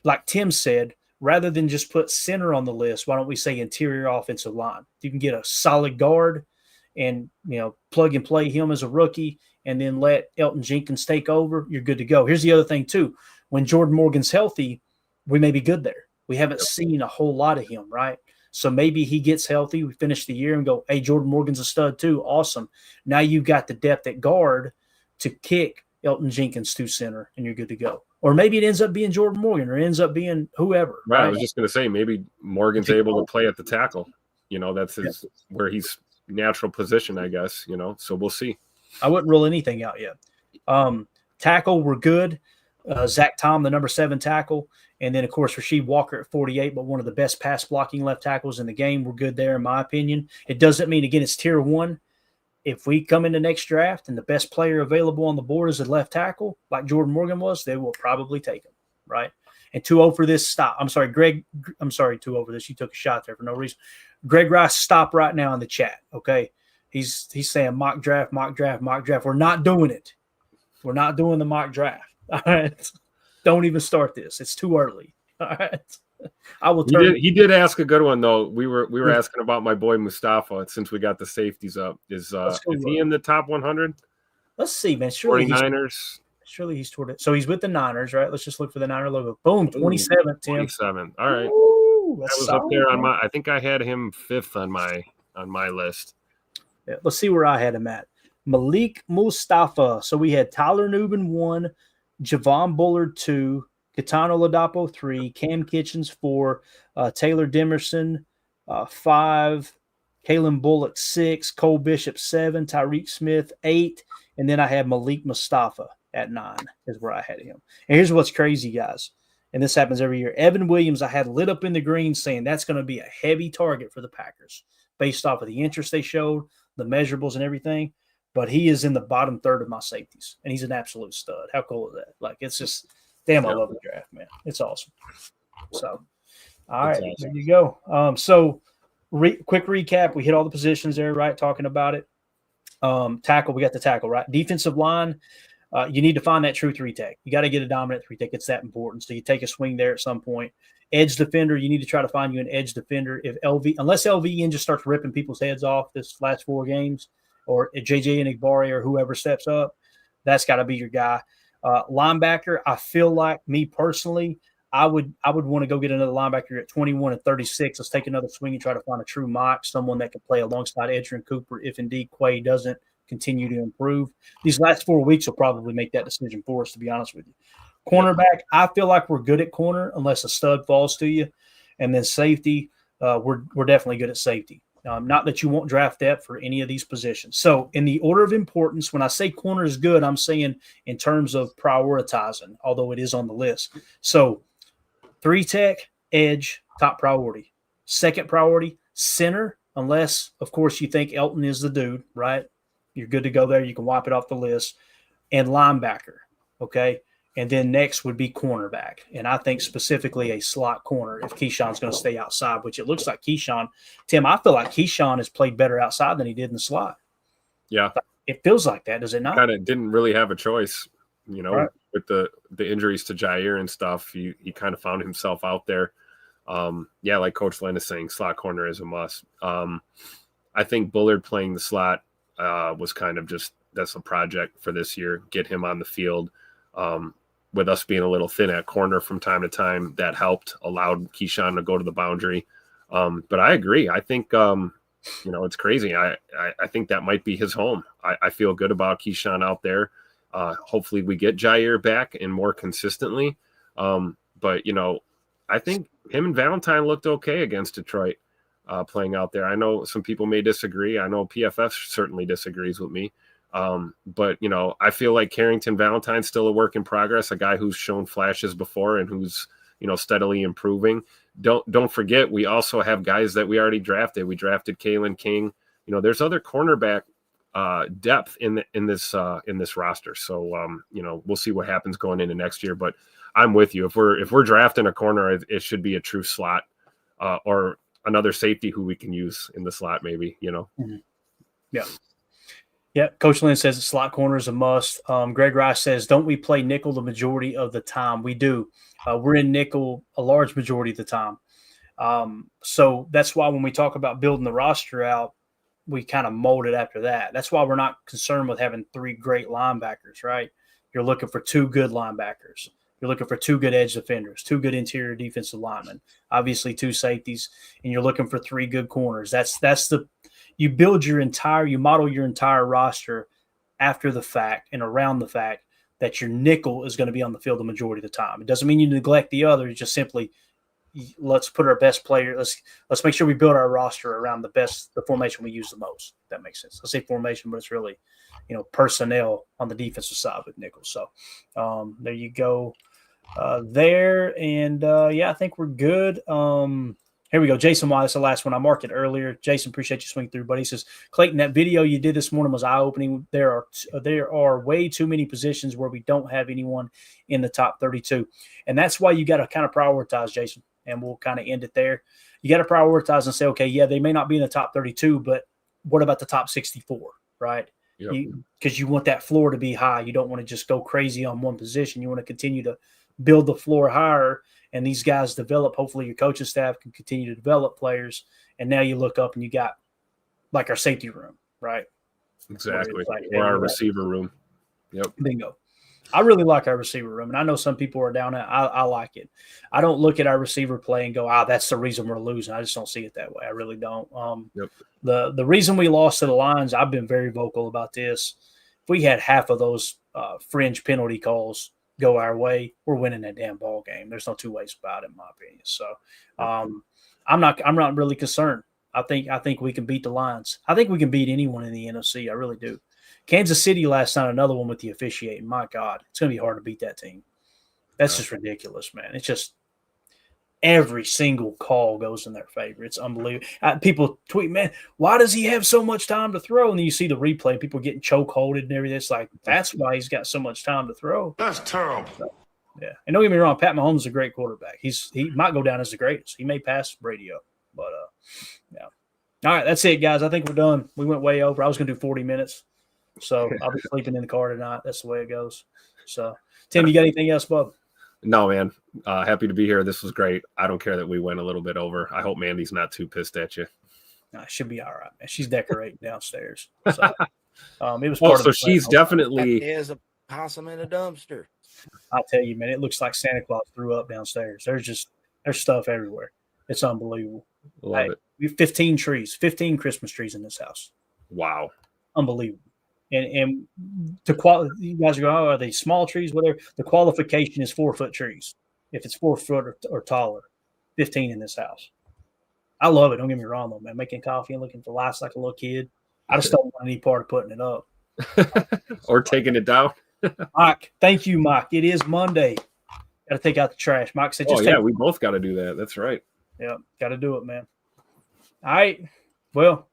like Tim said, rather than just put center on the list, why don't we say interior offensive line? If you can get a solid guard and, plug and play him as a rookie and then let Elton Jenkins take over, you're good to go. Here's the other thing, too. When Jordan Morgan's healthy, we may be good there. We haven't seen a whole lot of him, right? So maybe he gets healthy. We finish the year and go, hey, Jordan Morgan's a stud, too. Awesome. Now you've got the depth at guard to kick Elton Jenkins to center, and you're good to go. Or maybe it ends up being Jordan Morgan or ends up being whoever. Right. I was just going to say, maybe Morgan's able to play at the tackle. That's where he's natural position, I guess, so we'll see. I wouldn't rule anything out yet. Tackle, we're good. Zach Tom, the number 7 tackle. And then, of course, Rasheed Walker at 48, but one of the best pass blocking left tackles in the game. We're good there, in my opinion. It doesn't mean, again, it's tier 1. If we come into next draft and the best player available on the board is a left tackle, like Jordan Morgan was, they will probably take him, right? And 2-0 for this, stop. I'm sorry, Greg. I'm sorry, 2-0 for this. You took a shot there for no reason. Greg Rice, stop right now in the chat, okay? He's saying mock draft, mock draft, mock draft. We're not doing it. We're not doing the mock draft, all right? Don't even start this. It's too early, all right? I will turn. He did ask a good one, though. We were asking about my boy Mustafa since we got the safeties up. Is he in the top 100? Let's see, man. Surely 49ers. Surely he's toward it. So he's with the Niners, right? Let's just look for the Niner logo. Boom, 27, Tim. 27. All right. Ooh, that was up there on my. I think I had him 5th on my list. Yeah, let's see where I had him at. Malik Mustafa. So we had Tyler Nubin 1, Javon Bullard 2, Kitano Ladapo 3, Cam Kitchens 4, Taylor Demerson 5, Kalen Bullock 6, Cole Bishop 7, Tyreek Smith 8, and then I had Malik Mustafa at 9 is where I had him. And here's what's crazy, guys, and this happens every year. Evan Williams I had lit up in the green saying that's going to be a heavy target for the Packers based off of the interest they showed, the measurables and everything, but he is in the bottom third of my safeties, and he's an absolute stud. How cool is that? Like, it's just – damn, I love the draft, man. It's awesome. So, all right, awesome. There you go. Quick recap. We hit all the positions there, right, talking about it. Tackle, we got the tackle, right? Defensive line, you need to find that true 3-tech. You got to get a dominant 3-tech. It's that important. So you take a swing there at some point. Edge defender, you need to try to find you an edge defender. Unless LVN just starts ripping people's heads off this last 4 games, or JJ Enagbare or whoever steps up, that's got to be your guy. Linebacker, I feel like, me personally, I would want to go get another linebacker at 21 and 36. Let's take another swing and try to find a true mock, someone that can play alongside Edgerrin Cooper if indeed Quay doesn't continue to improve. These last 4 weeks will probably make that decision for us, to be honest with you. Cornerback, I feel like we're good at corner unless a stud falls to you. And then safety, we're definitely good at safety. Not that you won't draft depth for any of these positions. So in the order of importance, when I say corner is good, I'm saying in terms of prioritizing, although it is on the list. So 3-tech, edge, top priority. Second priority, center, unless, of course, you think Elton is the dude, right? You're good to go there. You can wipe it off the list. And linebacker, okay? And then next would be cornerback. And I think specifically a slot corner if Keyshawn's going to stay outside, which it looks like Keyshawn. Tim, I feel like Keyshawn has played better outside than he did in the slot. Yeah. It feels like that, does it not? Kind of didn't really have a choice, you know, Right. with the injuries to Jair and stuff. He kind of found himself out there. Yeah, like Coach Len is saying, slot corner is a must. I think Bullard playing the slot was kind of just, that's a project for this year. Get him on the field. With us being a little thin at corner from time to time, that helped, allowed Keyshawn to go to the boundary. But I agree. I think, you know, it's crazy. I think that might be his home. I feel good about Keyshawn out there. Hopefully we get Jair back and more consistently. But, you know, I think him and Valentine looked okay against Detroit playing out there. I know some people may disagree. I know PFF certainly disagrees with me. But, you know, I feel like Carrington Valentine's still a work in progress, a guy who's shown flashes before and who's, you know, steadily improving. Don't forget, we also have guys that we already drafted. We drafted Kalen King. You know, there's other cornerback depth in this roster. So, you know, we'll see what happens going into next year. But I'm with you. If we're drafting a corner, it should be a true slot or another safety who we can use in the slot, maybe, you know. Mm-hmm. Yeah. Yeah, Coach Lynn says the slot corner is a must. Greg Rice says, don't we play nickel the majority of the time? We do. We're in nickel a large majority of the time. So that's why when we talk about building the roster out, we kind of mold it after that. That's why we're not concerned with having 3 great linebackers, right? You're looking for 2 good linebackers. You're looking for 2 good edge defenders, 2 good interior defensive linemen, obviously 2 safeties, and you're looking for 3 good corners. You build you model your entire roster after the fact and around the fact that your nickel is going to be on the field the majority of the time. It doesn't mean you neglect the others. Just simply, let's put our best player. Let's make sure we build our roster around the formation we use the most. If that makes sense. I say formation, but it's really, you know, personnel on the defensive side with nickel. So there you go there. And yeah, I think we're good. Here we go. Jason Watt, that's the last one. I marked it earlier. Jason, appreciate you swinging through, buddy. He says, Clayton, that video you did this morning was eye-opening. There are way too many positions where we don't have anyone in the top 32. And that's why you got to kind of prioritize, Jason. And we'll kind of end it there. You got to prioritize and say, okay, yeah, they may not be in the top 32, but what about the top 64, right? Because you want that floor to be high. You don't want to just go crazy on one position. You want to continue to build the floor higher. And these guys develop. Hopefully your coaching staff can continue to develop players. And now you look up and you got like our safety room, right? Exactly. Or our receiver room. Yep. Bingo. I really like our receiver room. And I know some people are down at I like it. I don't look at our receiver play and go, that's the reason we're losing. I just don't see it that way. I really don't. The reason we lost to the Lions, I've been very vocal about this. If we had half of those fringe penalty calls go our way, we're winning that damn ball game. There's no 2 ways about it, in my opinion. So I'm not really concerned. I think we can beat the Lions. I think we can beat anyone in the NFC. I really do. Kansas City last night, another one with the officiating. My God, it's going to be hard to beat that team. That's just ridiculous, man. It's just every single call goes in their favor. It's unbelievable. People tweet, man, why does he have so much time to throw? And then you see the replay, people getting chokeholded and everything. It's like, that's why he's got so much time to throw. That's terrible. So, yeah. And don't get me wrong, Pat Mahomes is a great quarterback. He might go down as the greatest. He may pass Brady up. But, yeah. All right, that's it, guys. I think we're done. We went way over. I was going to do 40 minutes. So I'll be sleeping in the car tonight. That's the way it goes. So, Tim, you got anything else, bub? No, man. Happy to be here. This was great. I don't care that we went a little bit over. I hope Mandy's not too pissed at you. No, she'll be all right, man. She's decorating downstairs. So, it was part of so she's definitely is a possum in a dumpster. I'll tell you, man, it looks like Santa Claus threw up downstairs. There's stuff everywhere. It's unbelievable. Love it. We have 15 trees, 15 Christmas trees in this house. Wow. Unbelievable. And you guys go, are they small trees? Whatever. The qualification is 4-foot trees. If it's 4 foot or taller, 15 in this house. I love it. Don't get me wrong, though, man. Making coffee and looking for lights like a little kid. I just don't want any part of putting it up. Or taking it down. Mike, thank you, Mike. It is Monday. Got to take out the trash. Mike said, we both got to do that. That's right. Yeah, got to do it, man. All right. Well,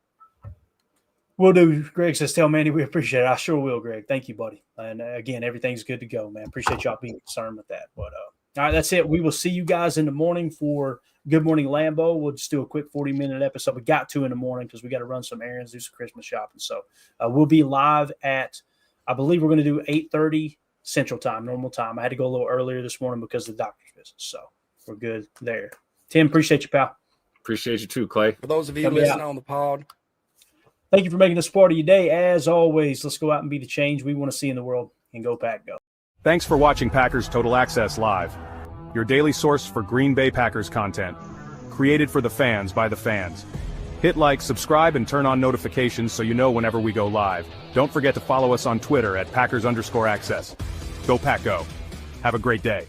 we'll do. Greg says, tell Mandy we appreciate it. I sure will, Greg. Thank you, buddy. And again, everything's good to go, man. Appreciate y'all being concerned with that. But all right, that's it. We will see you guys in the morning for Good Morning Lambeau. We'll just do a quick 40-minute episode. We got to in the morning because we got to run some errands, do some Christmas shopping. So we'll be live at, I believe we're going to do 8:30 Central Time, normal time. I had to go a little earlier this morning because of the doctor's visit. So we're good there. Tim, appreciate you, pal. Appreciate you too, Clay. For those of you Help me listening out. on the pod, Thank you for making this part of your day. As always, let's go out and be the change we want to see in the world, and go Pack Go. Thanks for watching Packers Total Access Live, your daily source for Green Bay Packers content. Created for the fans by the fans. Hit like, subscribe, and turn on notifications so you know whenever we go live. Don't forget to follow us on Twitter at Packers_access. Go Pack Go. Have a great day.